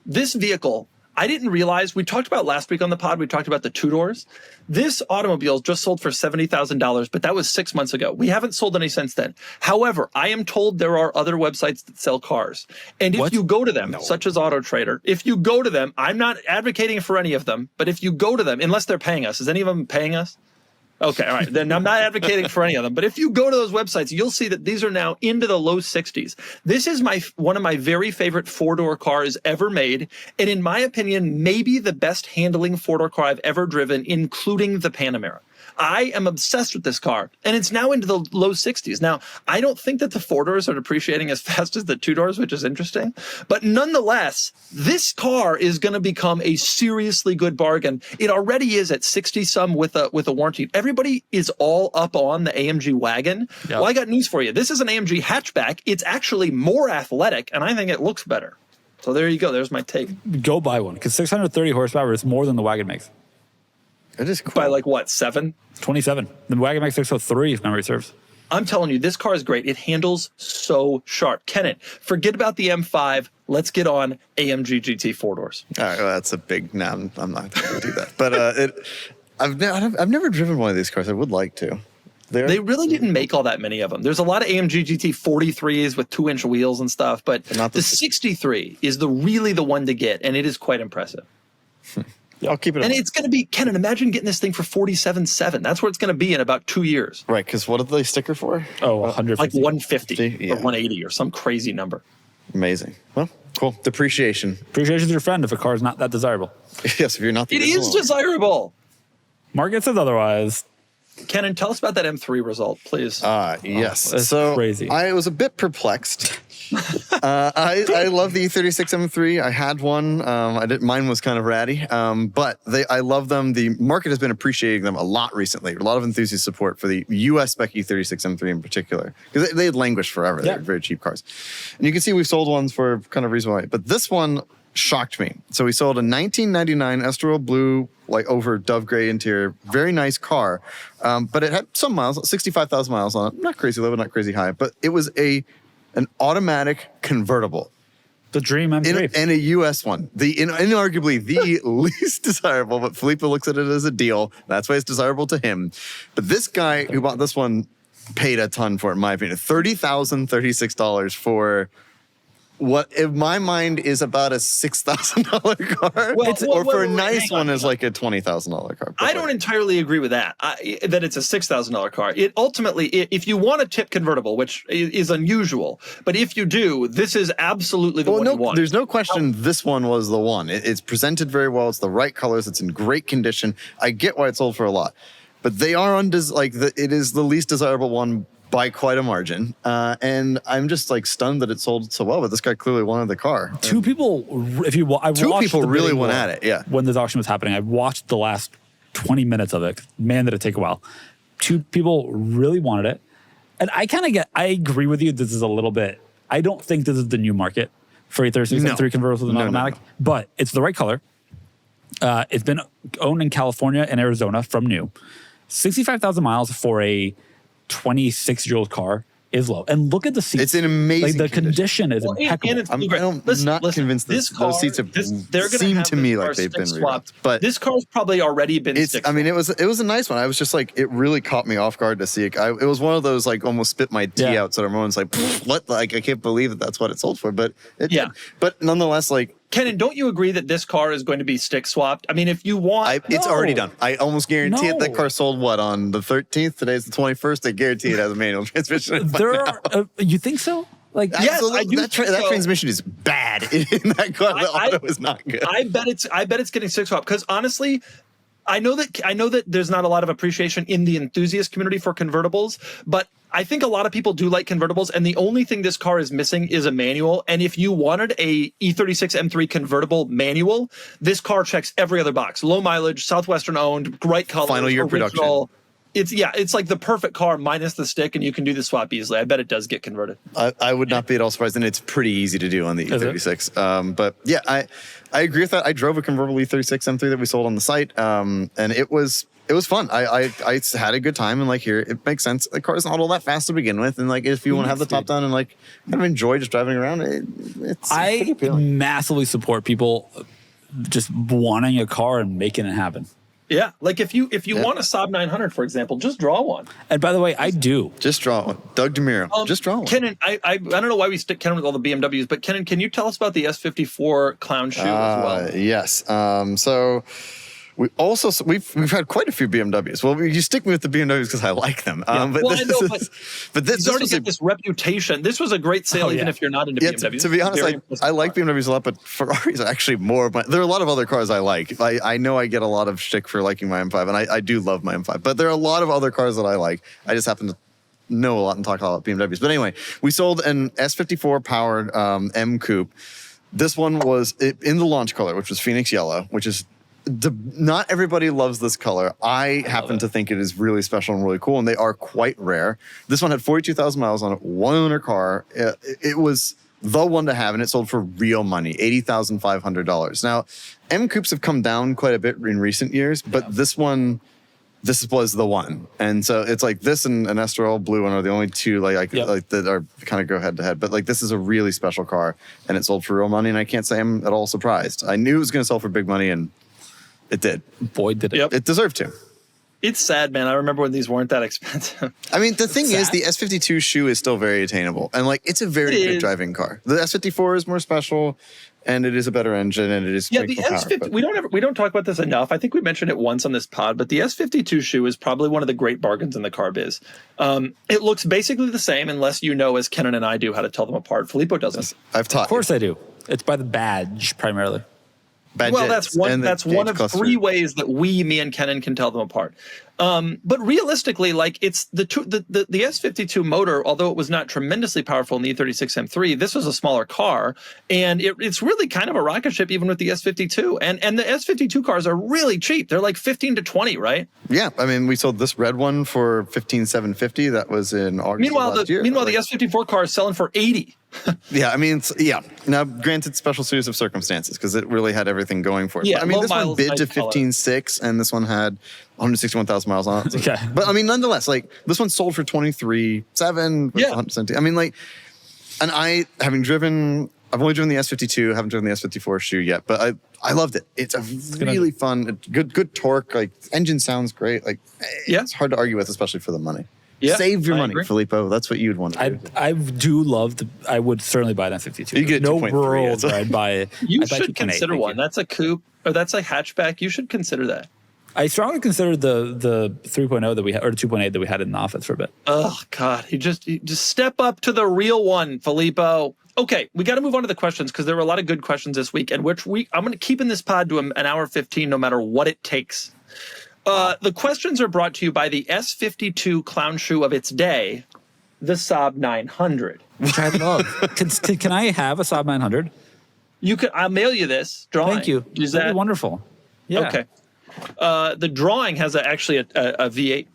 This vehicle, I didn't realize, we talked about last week on the pod, we talked about the 2-doors. This automobile just sold for $70,000, but that was 6 months ago. We haven't sold any since then. However, I am told there are other websites that sell cars. And if you go to them, such as Auto Trader, if you go to them, I'm not advocating for any of them, but if you go to them, unless they're paying us, is any of them paying us? Okay, all right. Then I'm not advocating for any of them. But if you go to those websites, you'll see that these are now into the low 60s. This is one of my very favorite four-door cars ever made. And in my opinion, maybe the best handling four-door car I've ever driven, including the Panamera. I am obsessed with this car, and it's now into the low 60s. Now, I don't think that the four-doors are depreciating as fast as the two-doors, which is interesting. But nonetheless, this car is going to become a seriously good bargain. It already is at 60-some with a warranty. Everybody is all up on the AMG wagon. Yep. Well, I got news for you. This is an AMG hatchback. It's actually more athletic, and I think it looks better. So there you go. There's my take. Go buy one, because 630 horsepower is more than the wagon makes. It is cool. By like what, 7? 27. The wagon makes 603 if memory serves. I'm telling you, this car is great. It handles so sharp. Kennan, forget about the M5. Let's get on AMG GT Four Doors. All right, well, that's a big. No, I'm not going to do that. But I've never driven one of these cars. I would like to. They really didn't make all that many of them. There's a lot of AMG GT 43s with 2-inch wheels and stuff, but the 63 is really the one to get, and it is quite impressive. I'll keep it. And it's going to be, Kennan, imagine getting this thing for $47,700. That's where it's going to be in about 2 years. Right, because what did they sticker for? Oh, 150. Like 150 or 180 or some crazy number. Amazing. Well, cool. Depreciation. Appreciation's your friend if a car is not that desirable. Yes, if you're not the It is desirable. Market says otherwise. Kennan, tell us about that M3 result, please. Yes. So crazy. I was a bit perplexed. I love the E36 M3. I had one. Mine was kind of ratty, but I love them. The market has been appreciating them a lot recently. A lot of enthusiast support for the US spec E36 M3 in particular, because they had languished forever. They're very cheap cars, and you can see we've sold ones for kind of reasonable rate. But this one shocked me. So we sold a 1999 Estoril blue, like over dove gray interior, very nice car, but it had some miles, 65,000 miles on it. Not crazy low, but not crazy high. But it was an automatic convertible. The dream M3. And a US one. Inarguably the least desirable, but Filippo looks at it as a deal. That's why it's desirable to him. But this guy who bought this one paid a ton for it, in my opinion. $30,036 for what in my mind is about a $6,000 car. Or for a nice one is like a $20,000 car. I don't entirely agree with that, that it's a $6,000 car. It ultimately, if you want a tip convertible, which is unusual, but if you do, this is absolutely the one you want. There's no question this one was the one. It's presented very well. It's the right colors. It's in great condition. I get why it sold for a lot. But they are it is the least desirable one by quite a margin, and I'm just like stunned that it sold so well. But this guy clearly wanted the car. Two people really went at it. Yeah, when this auction was happening, I watched the last 20 minutes of it. Man, did it take a while. Two people really wanted it, and I agree with you. This is a little bit. I don't think this is the new market for E36 M3 convertibles with an automatic, but it's the right color. It's been owned in California and Arizona from new. 65,000 miles for a 26-year-old car is low. And look at the seats. It's an amazing the condition is impeccable. I'm not convinced those seats have seem to me like they've been swapped. But this car's probably already been stick. I mean, it was a nice one. I was just like, it really caught me off guard to see it. It was one of those like almost spit my tea out sort of moments. Like, what? Like, I can't believe that's what it sold for. But it did. But nonetheless, like, Kennan, don't you agree that this car is going to be stick swapped? I mean, if you want... it's already done. I almost guarantee it. That car sold, on the 13th? Today's the 21st. I guarantee it has a manual transmission. You think so? Like, yes, I do. That transmission is bad in that car. The auto is not good. I bet it's getting stick swapped, because honestly... I know that there's not a lot of appreciation in the enthusiast community for convertibles, but I think a lot of people do like convertibles, and the only thing this car is missing is a manual. And if you wanted a E36 M3 convertible manual, this car checks every other box. Low mileage, Southwestern owned, bright colors, final year production. It's like the perfect car minus the stick, and you can do the swap easily. I bet it does get converted. I would not be at all surprised, and it's pretty easy to do on the E36. But yeah, I agree with that. I drove a convertible E36 M3 that we sold on the site, and it was fun. I had a good time, and like here, it makes sense. The car's not all that fast to begin with, and like if you want to have the top down and like kind of enjoy just driving around, it's pretty appealing. Massively support people just wanting a car and making it happen. Yeah, like if you want a Saab 900, for example, just draw one. And by the way, I do. Just draw one. Doug DeMuro, just draw one. Kennan, I don't know why we stick Kennan with all the BMWs, but Kennan, can you tell us about the S54 clown shoe as well? Yes. So We've had quite a few BMWs. Well, you stick me with the BMWs because I like them. But this already got this reputation. This was a great sale, even if you're not into BMWs. To be honest, I like BMWs a lot, but Ferraris are actually more of my. There are a lot of other cars I like. I know I get a lot of shtick for liking my M5, and I do love my M5. But there are a lot of other cars that I like. I just happen to know a lot and talk a lot about BMWs. But anyway, we sold an S54 powered M Coupe. This one was in the launch color, which was Phoenix Yellow, which is not everybody loves this color. I happen to think it is really special and really cool, and they are quite rare. This one had 42,000 miles on it, one owner car. It was the one to have, and it sold for real money, $80,500. Now, M Coupes have come down quite a bit in recent years, but this was the one. And so it's like this and an Estoril blue one are the only two like that are kind of go head to head. But like this is a really special car, and it sold for real money, and I can't say I'm at all surprised. I knew it was going to sell for big money, and it did. Boy, did it. Yep. It deserved to. It's sad, man. I remember when these weren't that expensive. I mean, the thing is, the S52 shoe is still very attainable, and like it's a very good driving car. The S54 is more special, and it is a better engine, and it is the S50. We don't talk about this enough. I think we mentioned it once on this pod, but the S52 shoe is probably one of the great bargains in the car biz. It looks basically the same, unless you know, as Kennan and I do, how to tell them apart. Filippo doesn't. I've taught. Of course, I do. It's by the badge primarily. Well, that's one of three ways that me and Kennan can tell them apart. But realistically, like it's the S52 motor, although it was not tremendously powerful in the E36 M3, this was a smaller car, and it's really kind of a rocket ship even with the S52. And the S52 cars are really cheap. They're like 15 to 20, right? Yeah, I mean, we sold this red one for $15,750. That was in August. Meanwhile, the S54 car is selling for 80. Yeah, I mean, Now, granted, special series of circumstances because it really had everything going for it. Yeah, but, I mean, this one bid to 15.6, and this one had 161,000 miles on it. So. Okay. But I mean, nonetheless, like this one sold for 23.7. Yeah. 170. I mean, like, and I've only driven the S52, haven't driven the S54 shoe yet, but I loved it. It's a really fun, good torque. Like, engine sounds great. Like, it's hard to argue with, especially for the money. Yeah, save your money, agree. Filippo. That's what you'd want to do. I would certainly buy an S52. You get no world where I'd buy it. You should consider one. That's a coupe, or that's a hatchback. You should consider that. I strongly consider the 3.0 that we had, or 2.8 that we had in the office for a bit. Oh God, you just step up to the real one, Filippo. Okay, we got to move on to the questions because there were a lot of good questions this week, and I'm going to keep in this pod to an hour 15, no matter what it takes. The questions are brought to you by the S52 clown shoe of its day, the Saab 900, which I love. Can I have a Saab 900? You could. I'll mail you this drawing. Thank you. Is that wonderful? Yeah. Okay. The drawing has actually a V8.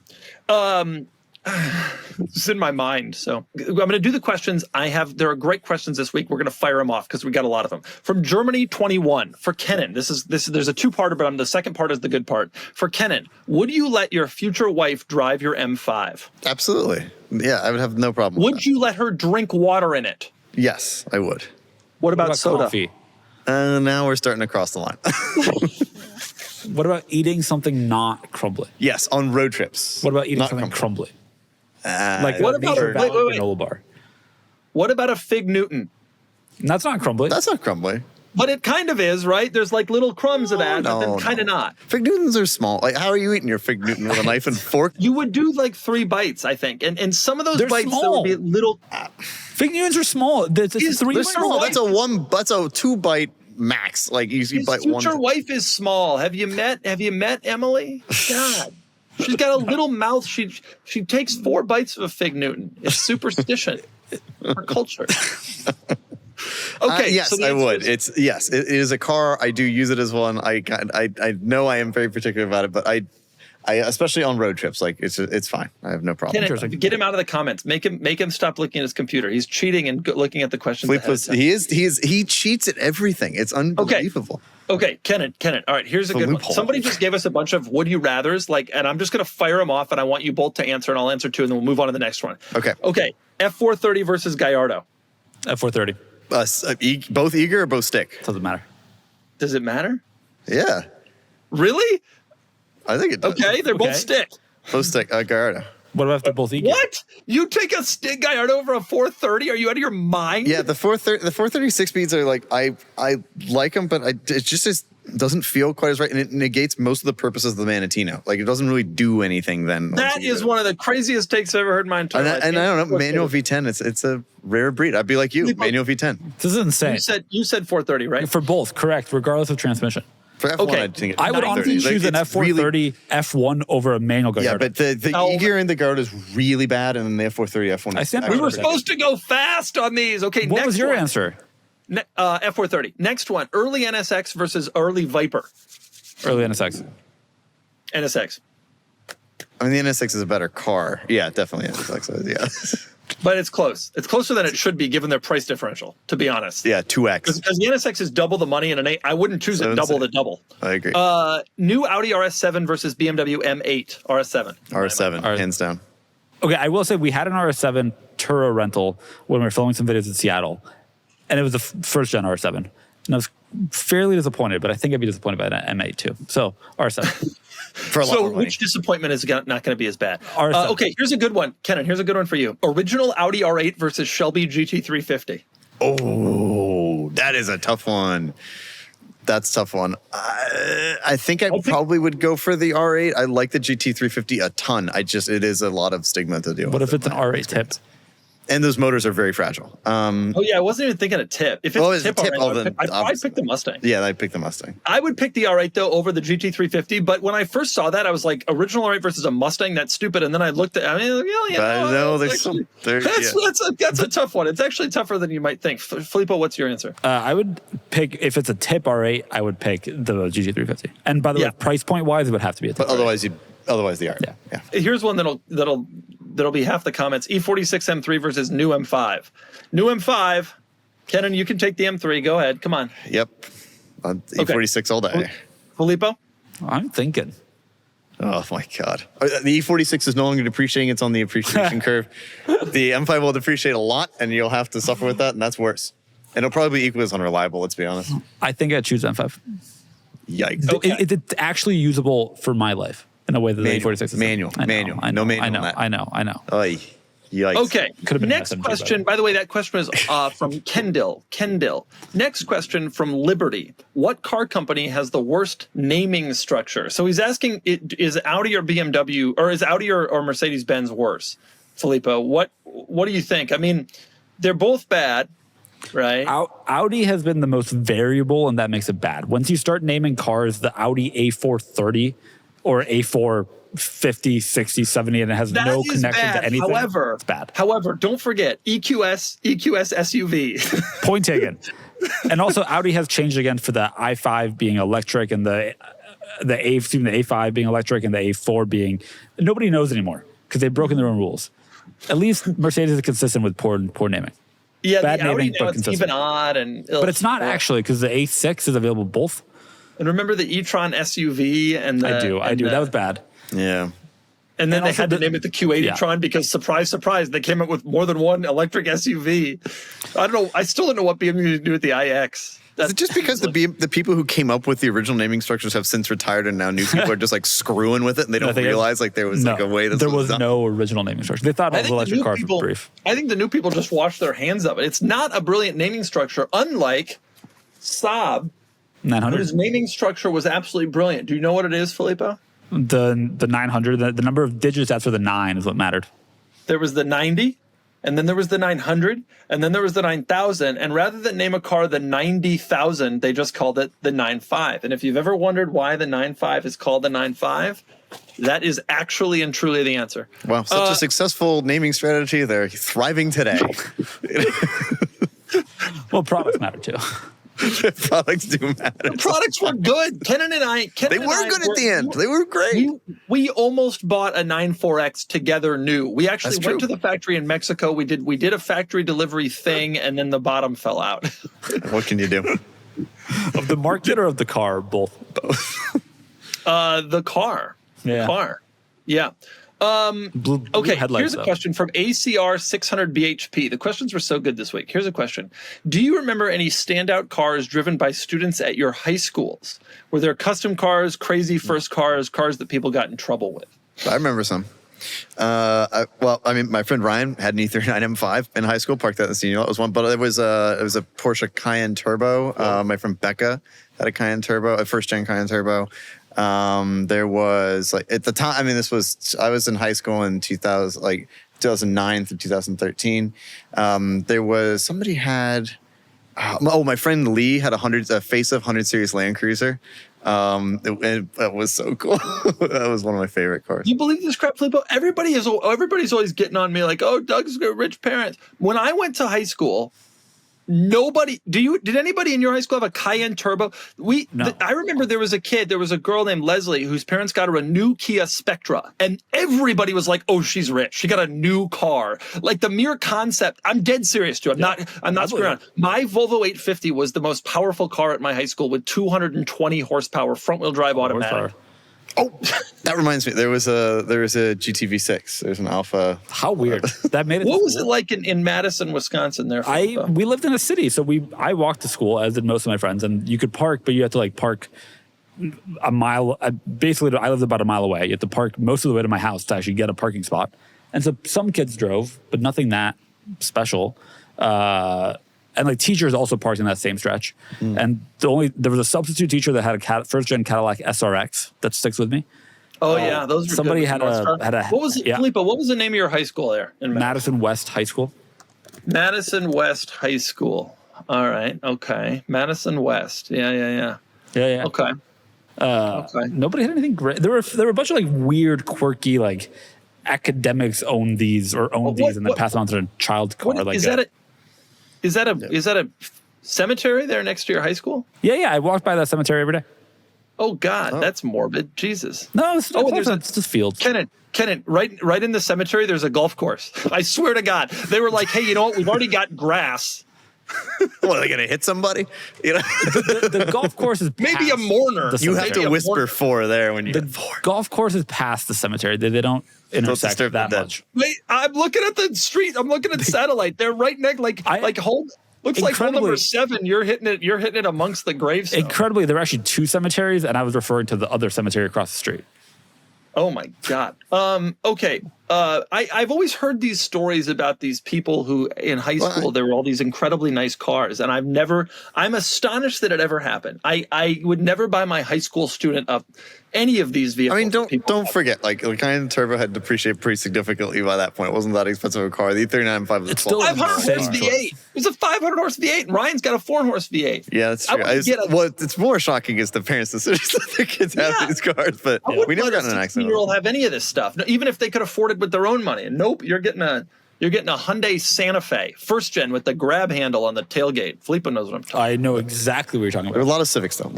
It's in my mind. So I'm going to do the questions. There are great questions this week. We're going to fire them off because we got a lot of them. From Germany 21 for Kennan. There's a two-parter, but the second part is the good part. For Kennan, would you let your future wife drive your M5? Absolutely. Yeah, I would have no problem. Would you let her drink water in it? Yes, I would. What about soda? Coffee? Now we're starting to cross the line. What about eating something not crumbly? Yes, on road trips. What about eating something crumbly? Like what about a granola bar? What about a Fig Newton? That's not crumbly. That's not crumbly. But it kind of is, right? There's like little crumbs of that, but then kind of not. Fig Newtons are small. Like, how are you eating your Fig Newton with a knife and fork? You would do like 3 bites, I think, and some of those bites there would be little. Fig Newtons are small. They're small. That's a 2 bite max. Like you bite one. Your wife is small. Have you met Emily? God. She's got a little mouth. She takes 4 bites of a Fig Newton. It's superstition. Our culture. Okay. Yes, so I would. It is a car. I do use it as one. I know I am very particular about it, but I especially on road trips, like it's fine. I have no problem. Get him out of the comments. Make him stop looking at his computer. He's cheating and looking at the questions. He cheats at everything. It's unbelievable. Okay, Kennan. All right, here's a good one. Somebody just gave us a bunch of would you rathers, and I'm just going to fire them off, and I want you both to answer, and I'll answer 2, and then we'll move on to the next one. Okay. F430 versus Gallardo. F430. Both eager or both stick? Doesn't matter. Does it matter? Yeah. Really? I think it does. Okay, they're both stick. Both stick. Gallardo. What about if they're both eager? What? You take a stick Gallardo over a 430? Are you out of your mind? Yeah, the 430 6 speeds are like I like them, but doesn't feel quite as right, and it negates most of the purposes of the Manatino. Like, it doesn't really do anything then. That is one of the craziest takes I've ever heard in my entire life. And I don't know, manual V10, it's a rare breed. I'd be like you, manual V10. This is insane. You said 430, right? For both, correct, regardless of transmission. For F1, Okay. I'd think I would honestly choose an F430 F1 over a manual go-kart. Yeah, but the E-gear in the guard is really bad, and then the F430 F1 is We We were Perfect. supposed to go fast on these. Okay, What next was your one. answer? F430. Next one, early NSX versus early Viper. Early NSX. NSX. I mean, the NSX is a better car. Yeah, definitely NSX. Yeah. But it's close. It's closer than it should be given their price differential, to be honest. Yeah, 2X. Because the NSX is double the money, and I wouldn't choose it double the double. I agree. New Audi RS7 versus BMW M8 RS7. RS7, hands down. Okay, I will say we had an RS7 Turo rental when we were filming some videos in Seattle, and it was the first gen RS7. And I was fairly disappointed, but I think I'd be disappointed by an M8 too. So RS7. For a lot So more money. which disappointment is not going to be as bad? RS7. Okay, here's a good one. Kennan, here's a good one for you. Original Audi R8 versus Shelby GT350. Oh, that is a tough one. That's a tough one. I think I probably would go for the R8. I like the GT350 a ton. It is a lot of stigma to deal with. What if it's an R8 tip? And those motors are very fragile. Oh yeah, I wasn't even thinking a tip. If it's Oh, a it's a tip, tip, R8, I'd probably obviously. pick the Mustang. Yeah, I'd pick the Mustang. I would pick the R8 though over the GT350. But when I first saw that, I was like, original R8 versus a Mustang. That's stupid. And then I looked at, that's a tough one. It's actually tougher than you might think. Filippo, what's your answer? I would pick, if it's a tip R8, I would pick the GT350. And by the Yeah. way, price point wise, it would have to be a tip. But otherwise the R8. Yeah. Here's one that'll be half the comments. E46 M3 versus new M5. New M5. Kennan, you can take the M3. Go ahead. Come on. Yep. E46 all day. Filippo? I'm thinking. Oh my God. The E46 is no longer depreciating. It's on the appreciation curve. The M5 will depreciate a lot, and you'll have to suffer with that, and that's worse. And it'll probably be equally as unreliable, let's be honest. I think I'd choose M5. Yikes. Okay. It's actually usable for my life in a way that the E46 is. Manual. I know, Manual. I know, No manual I know, on that. I know. Oy. Yikes. Okay. Could have been Next SMG, question. By the way, that question is from Kendall. Next question from Liberty. What car company has the worst naming structure? So he's asking, is Audi or BMW, or is Audi or Mercedes-Benz worse? Filippo, what do you think? I mean, they're both bad, right? Audi has been the most variable, and that makes it bad. Once you start naming cars the Audi A430 or A450, 60, 70, and it has no connection to anything, it's bad. However, don't forget EQS SUV. Point taken. And also, Audi has changed again for the i5 being electric and the A5 being electric and the A4 being, nobody knows anymore because they've broken their own rules. At least Mercedes is consistent with poor naming. Yeah, Bad the Audi naming, now but it's consistent. even odd and But it's not actually, because the A6 is available both. And remember the e-tron SUV and I do. That was bad. Yeah. And then And they also had to the- name it the Q80tron because surprise, surprise, they came up with more than one electric SUV. I don't know. I still don't know what BMW did do with the iX. Is it just because the people who came up with the original naming structures have since retired and now new people are just like screwing with it and they don't realize like there was like a way that there was no original naming structure. They thought it was electric car for brief. I think the new people just washed their hands of it. It's not a brilliant naming structure, unlike Saab, 900. whose naming structure was absolutely brilliant. Do you know what it is, Filippo? The 900, the number of digits after the 9 is what mattered. There was the 90, and then there was the 900, and then there was the 9000. And rather than name a car the 90,000, they just called it the 95. And if you've ever wondered why the 95 is called the 95, that is actually and truly the answer. Wow, such a successful naming strategy. They're thriving today. Well, products matter too. Products do matter. The products were good. Kennan and I. They were good at the end. They were great. We almost bought a 94X together new. We actually That's went true. to the factory in Mexico. We did a factory delivery thing, and then the bottom fell out. What can you do? Of the market or of the car? Both. The car. Yeah. Car. Yeah. Blue Okay, headlights, here's a though. question from ACR 600 BHP. The questions were so good this week. Here's a question. Do you remember any standout cars driven by students at your high schools? Were there custom cars, crazy first cars that people got in trouble with? I remember some. My friend Ryan had an E39 M5 in high school, parked that in the senior lot. It was one, but it was a Porsche Cayenne Turbo. My friend Becca had a Cayenne Turbo, a first-gen Cayenne Turbo. There was, like, at the time, I mean, I was in high school in 2009 through 2013. There was, somebody had, my friend Lee had a face of 100 Series Land Cruiser. That was so cool. That was one of my favorite cars. You believe this crap, Filippo? Everybody's always getting on me like, oh, Doug's got rich parents. When I went to high school, did anybody in your high school have a Cayenne Turbo? No. I remember there was a girl named Leslie whose parents got her a new Kia Spectra, and everybody was like, oh, she's rich. She got a new car. Like, the mere concept, I'm dead serious, too. I'm not screwing around. My Volvo 850 was the most powerful car at my high school with 220 horsepower, front wheel drive automatic. Oh, that reminds me. There was a GTV6. There's an Alpha. How weird. That made it. What was it like in Madison, Wisconsin? There, we lived in a city, so I walked to school, as did most of my friends, and you could park, but you had to park a mile. Basically, I lived about a mile away. You had to park most of the way to my house to actually get a parking spot. And so some kids drove, but nothing that special. And teachers also parked in that same stretch. And there was a substitute teacher that had a first-gen Cadillac SRX that sticks with me. Oh yeah, those were somebody good. had a. What was it, Filippo? What was the name of your high school there in Madison West High School? Madison West High School. All right. Okay. Madison West. Yeah. Okay. Okay. Nobody had anything great. There were a bunch of weird, quirky academics own these and then pass it on to their child car. Is that a cemetery there next to your high school? Yeah. I walk by that cemetery every day. Oh God, that's morbid. Jesus. No, it's just fields. Kennan, right in the cemetery, there's a golf course. I swear to God, they were like, "Hey, you know what? We've already got grass." What, are they gonna hit somebody? The golf course is maybe a mourner. You have to whisper 4 there when you. The golf course is past the cemetery. They don't intersect that much. Wait, I'm looking at the street. I'm looking at satellite. They're right next, looks like hole number 7. You're hitting it amongst the gravestones. Incredibly, there were actually 2 cemeteries, and I was referring to the other cemetery across the street. Oh my God. Okay. I've always heard these stories about these people who in high school, there were all these incredibly nice cars, and I'm astonished that it ever happened. I would never buy my high school student up any of these vehicles. I mean, don't forget, the Cayenne Turbo had depreciated pretty significantly by that point. It wasn't that expensive of a car. The E39 M5 was it's still 500 horse V8. It's a 500 horse V8, and Ryan's got a 4 horse V8. Yeah, that's true. What's more shocking is the parents' decisions that their kids have these cars, but we never got in an accident. 16-year-old have any of this stuff, even if they could afford it with their own money. And nope, you're getting a Hyundai Santa Fe, first gen with the grab handle on the tailgate. Filippo knows what I'm talking about. I know exactly what you're talking about. There were a lot of Civics, though.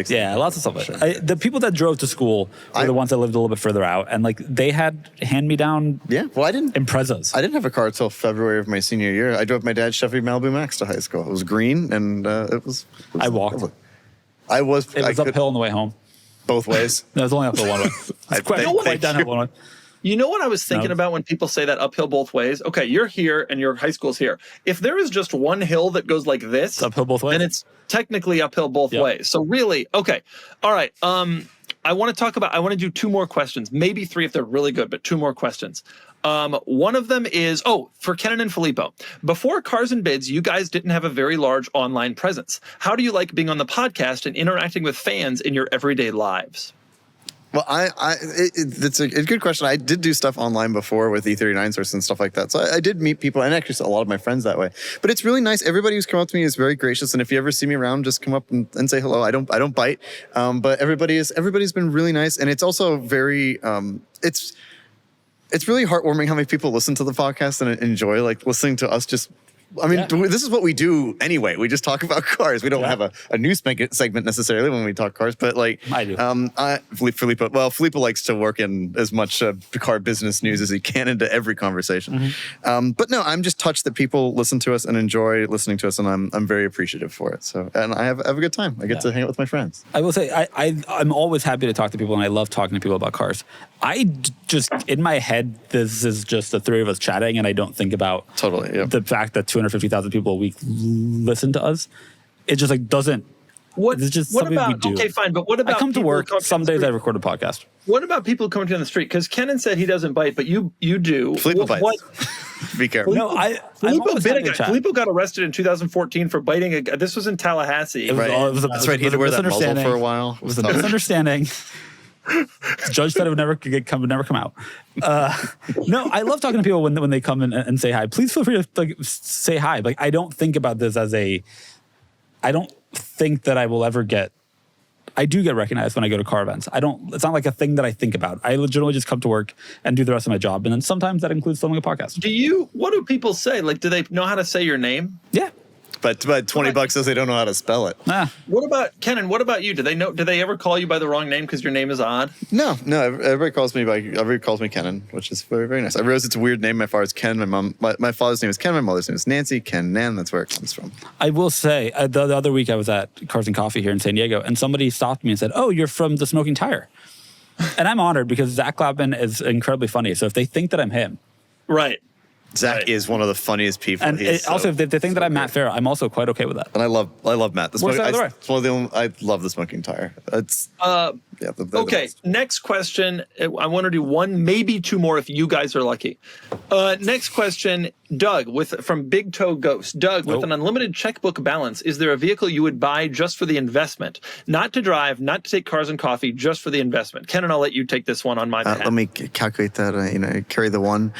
Yeah, lots of stuff. Sure. The people that drove to school were the ones that lived a little bit further out, and they had hand-me-down. Yeah, well, I didn't. Imprezas. I didn't have a car until February of my senior year. I drove my dad's Chevy Malibu Max to high school. It was green, and it was. I walked. It was uphill on the way home. Both ways. No, it was only uphill one way. It's quite downhill one way. You know what I was thinking about when people say that uphill both ways? Okay, you're here and your high school's here. If there is just one hill that goes like this, it's uphill both ways. Then it's technically uphill both ways. So really, okay. All right. I want to do 2 more questions, maybe 3 if they're really good, but 2 more questions. One of them is, for Kennan and Filippo. Before Cars and Bids, you guys didn't have a very large online presence. How do you like being on the podcast and interacting with fans in your everyday lives? Well, it's a good question. I did do stuff online before with E39 source and stuff like that. So I did meet people, and actually a lot of my friends that way. But it's really nice. Everybody who's come up to me is very gracious. And if you ever see me around, just come up and say hello. I don't bite. But everybody's been really nice. And it's also very, it's really heartwarming how many people listen to the podcast and enjoy listening to us just. I mean, this is what we do anyway. We just talk about cars. We don't have a news segment necessarily when we talk cars, but I do. Filippo likes to work in as much car business news as he can into every conversation. Mm-hmm. But no, I'm just touched that people listen to us and enjoy listening to us, and I'm very appreciative for it. So, and I have a good time. I get to hang out with my friends. I will say, I'm always happy to talk to people, and I love talking to people about cars. I just, in my head, this is just the 3 of us chatting, and I don't think about the fact that 250,000 people a week listen to us. It just doesn't What, It's just what something about, we do. okay, fine, but what about I come to people work. coming Some the days I street? record a podcast. What about people coming down the street? Because Kennan said he doesn't bite, but you do. Filippo bites. What? Be careful. No, I'm Filippo always bit a having a guy. chat. Filippo got arrested in 2014 for biting a guy. This was in Tallahassee. It was, Right. That's right. He had to wear that muzzle misunderstanding. for a while. It was a misunderstanding. The judge said it would never come out. No, I love talking to people when they come in and say hi. Please feel free to say hi. Like, I don't think about this as I don't think that I will ever get. I do get recognized when I go to car events. It's not like a thing that I think about. I legitimately just come to work and do the rest of my job. And then sometimes that includes filming a podcast. What do people say? Like, do they know how to say your name? Yeah. But $20 says they don't know how to spell it. What about Kennan? What about you? Do they ever call you by the wrong name because your name is odd? No. Everybody calls me Kennan, which is very, very nice. I realize it's a weird name. My father's Ken. My father's name is Ken. My mother's name is Nancy. Kennan. That's where it comes from. I will say, the other week I was at Cars and Coffee here in San Diego, and somebody stopped me and said, "Oh, you're from the Smoking Tire," and I'm honored because Zach Clapman is incredibly funny. So if they think that I'm him, right. Zach is one of the funniest people. and also if they think that I'm Matt Farah, I'm also quite okay with that. And I love Matt. Works out the way. It's one of the only, I love the Smoking Tire. It's Okay, next question. I want to do one, maybe two more if you guys are lucky. Next question, Doug from Big Toe Ghost. Doug, with an unlimited checkbook balance, is there a vehicle you would buy just for the investment? Not to drive, not to take Cars and Coffee, just for the investment. Kennan, I'll let you take this one on my behalf. Let me calculate that. Carry the one.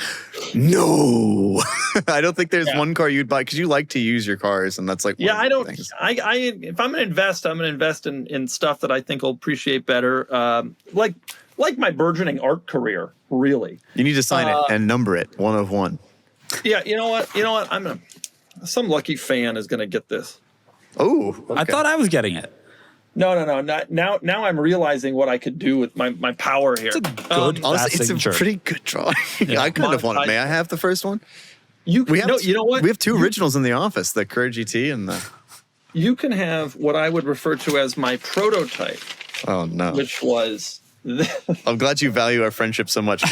No, I don't think there's one car you'd buy because you like to use your cars, and that's like I don't. Things. If I'm going to invest, I'm going to invest in stuff that I think will appreciate better. Like my burgeoning art career, really. You need to sign it and number it 1 of 1. Yeah, you know what? Some lucky fan is gonna get this. Oh, okay. I thought I was getting it. No. Now I'm realizing what I could do with my power here. It's a good honestly, it's signature. a pretty good drawing. Yeah. I kind of want it. May I have the first one? You know what? We have 2 originals in the office: the Courier GT and the. You can have what I would refer to as my prototype. Oh no! Which was. I'm glad you value our friendship so much.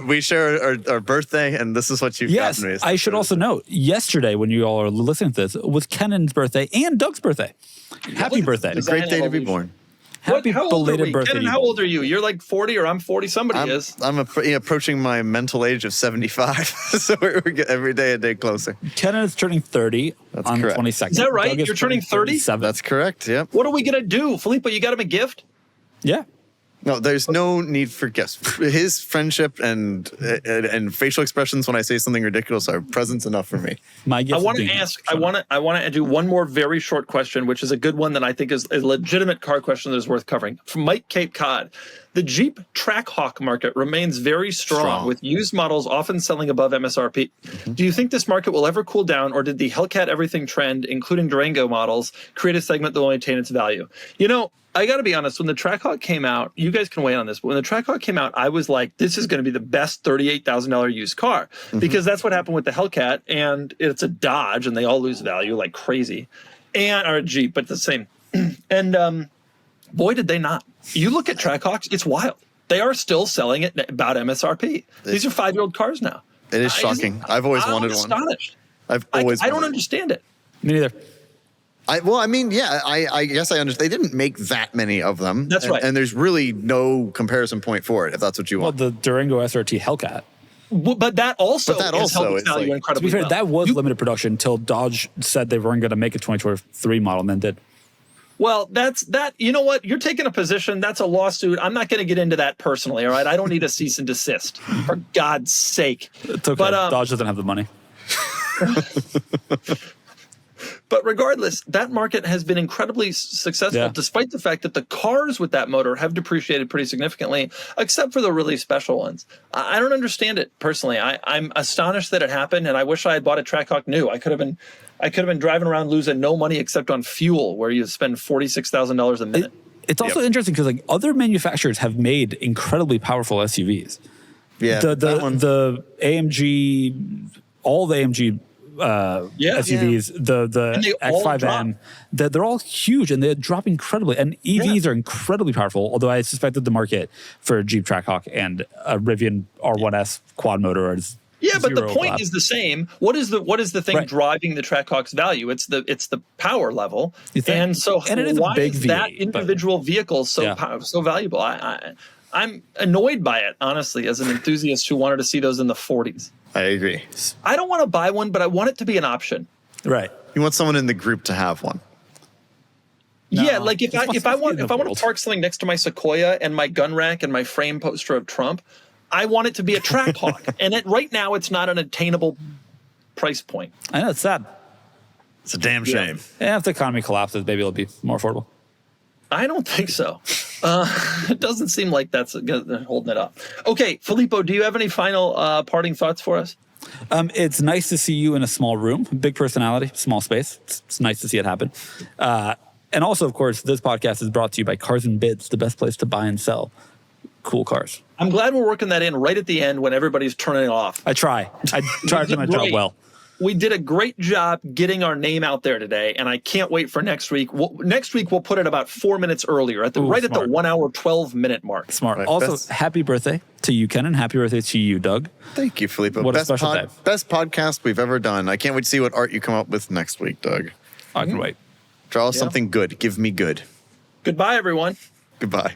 We share our birthday, and this is what you've gotten me. I should also note, yesterday when you all are listening to this was Kennan's birthday and Doug's birthday. Happy birthday. It's a great day to be born. Happy belated birthday. Kennan, how old are you? You're like 40 or I'm 40. Somebody is. I'm approaching my mental age of 75. So we're every day a day closer. Kennan is turning 30 on correct. the 22nd. Is that right? Doug You're turning 30? That's correct, yep. What are we going to do? Filippo, you got him a gift? Yeah. No, there's no need for gifts. His friendship and facial expressions when I say something ridiculous are presents enough for me. My gift. I want to ask. I want to do one more very short question, which is a good one that I think is a legitimate car question that is worth covering. From Mike Cape Cod, the Jeep Trackhawk market remains very strong, with used models often selling above MSRP. Mm-hmm. Do you think this market will ever cool down, or did the Hellcat everything trend, including Durango models, create a segment that will maintain its value? I got to be honest, when the Trackhawk came out, you guys can weigh in on this, but when the Trackhawk came out, I was like, this is going to be the best $38,000 used car, because that's what happened with the Hellcat, and it's a Dodge, and they all lose value like crazy, or a Jeep, but the same. And boy, did they not. You look at Trackhawks, it's wild. They are still selling it about MSRP. These are 5-year-old cars now. It is shocking. I've always wanted one. I'm astonished. I don't understand it. Me neither. I guess I understand. They didn't make that many of them. That's right. And there's really no comparison point for it, if that's what you want. Well, the Durango SRT Hellcat. But that also is helping it's value like, incredibly To be fair, well. that was limited production until Dodge said they weren't going to make a 2023 model and then did. Well, that's that. You know what? You're taking a position. That's a lawsuit. I'm not going to get into that personally. All right. I don't need a cease and desist, for God's sake. It's okay. But, Dodge doesn't have the money. But regardless, that market has been incredibly successful, despite the fact that the cars with that motor have depreciated pretty significantly, except for the really special ones. I don't understand it personally. I'm astonished that it happened, and I wish I had bought a Trackhawk new. I could have been driving around losing no money except on fuel, where you spend $46,000 a minute. It's also interesting because other manufacturers have made incredibly powerful SUVs. Yeah, the AMG, all the AMG SUVs, the X5M, they're all huge and they drop incredibly. And EVs are incredibly powerful, although I suspect that the market for Jeep Trackhawk and a Rivian R1S quad motor is Yeah, but the Zero point overlap. is the same. What is the thing Right. driving the Trackhawk's value? It's the power level. You think? And so And it is a why big is that V8, but- individual vehicle so Yeah. so valuable? I'm annoyed by it, honestly, as an enthusiast who wanted to see those in the 40s. I agree. I don't want to buy one, but I want it to be an option. Right. You want someone in the group to have one. Yeah, like if It's I supposed to be want in the to world. park something next to my Sequoia and my gun rack and my frame poster of Trump, I want it to be a Trackhawk. And right now, it's not an attainable price point. I know, it's sad. It's a damn shame. Yeah, if the economy collapses, maybe it'll be more affordable. I don't think so. It doesn't seem like that's holding it up. Okay, Filippo, do you have any final parting thoughts for us? It's nice to see you in a small room, big personality, small space. It's nice to see it happen. And also, of course, this podcast is brought to you by Cars and Bids, the best place to buy and sell cool cars. I'm glad we're working that in right at the end when everybody's turning it off. I try to do my job Great. well. We did a great job getting our name out there today, and I can't wait for next week. Next week, we'll put it about 4 minutes earlier, at the Ooh, at the smart. 1 hour, 12-minute mark. Smart. Right, Also, best- happy birthday to you, Kennan. Happy birthday to you, Doug. Thank you, Filippo. What a best special day. Best podcast we've ever done. I can't wait to see what art you come up with next week, Doug. I can wait. Draw us something good. Give me good. Goodbye, everyone. Goodbye.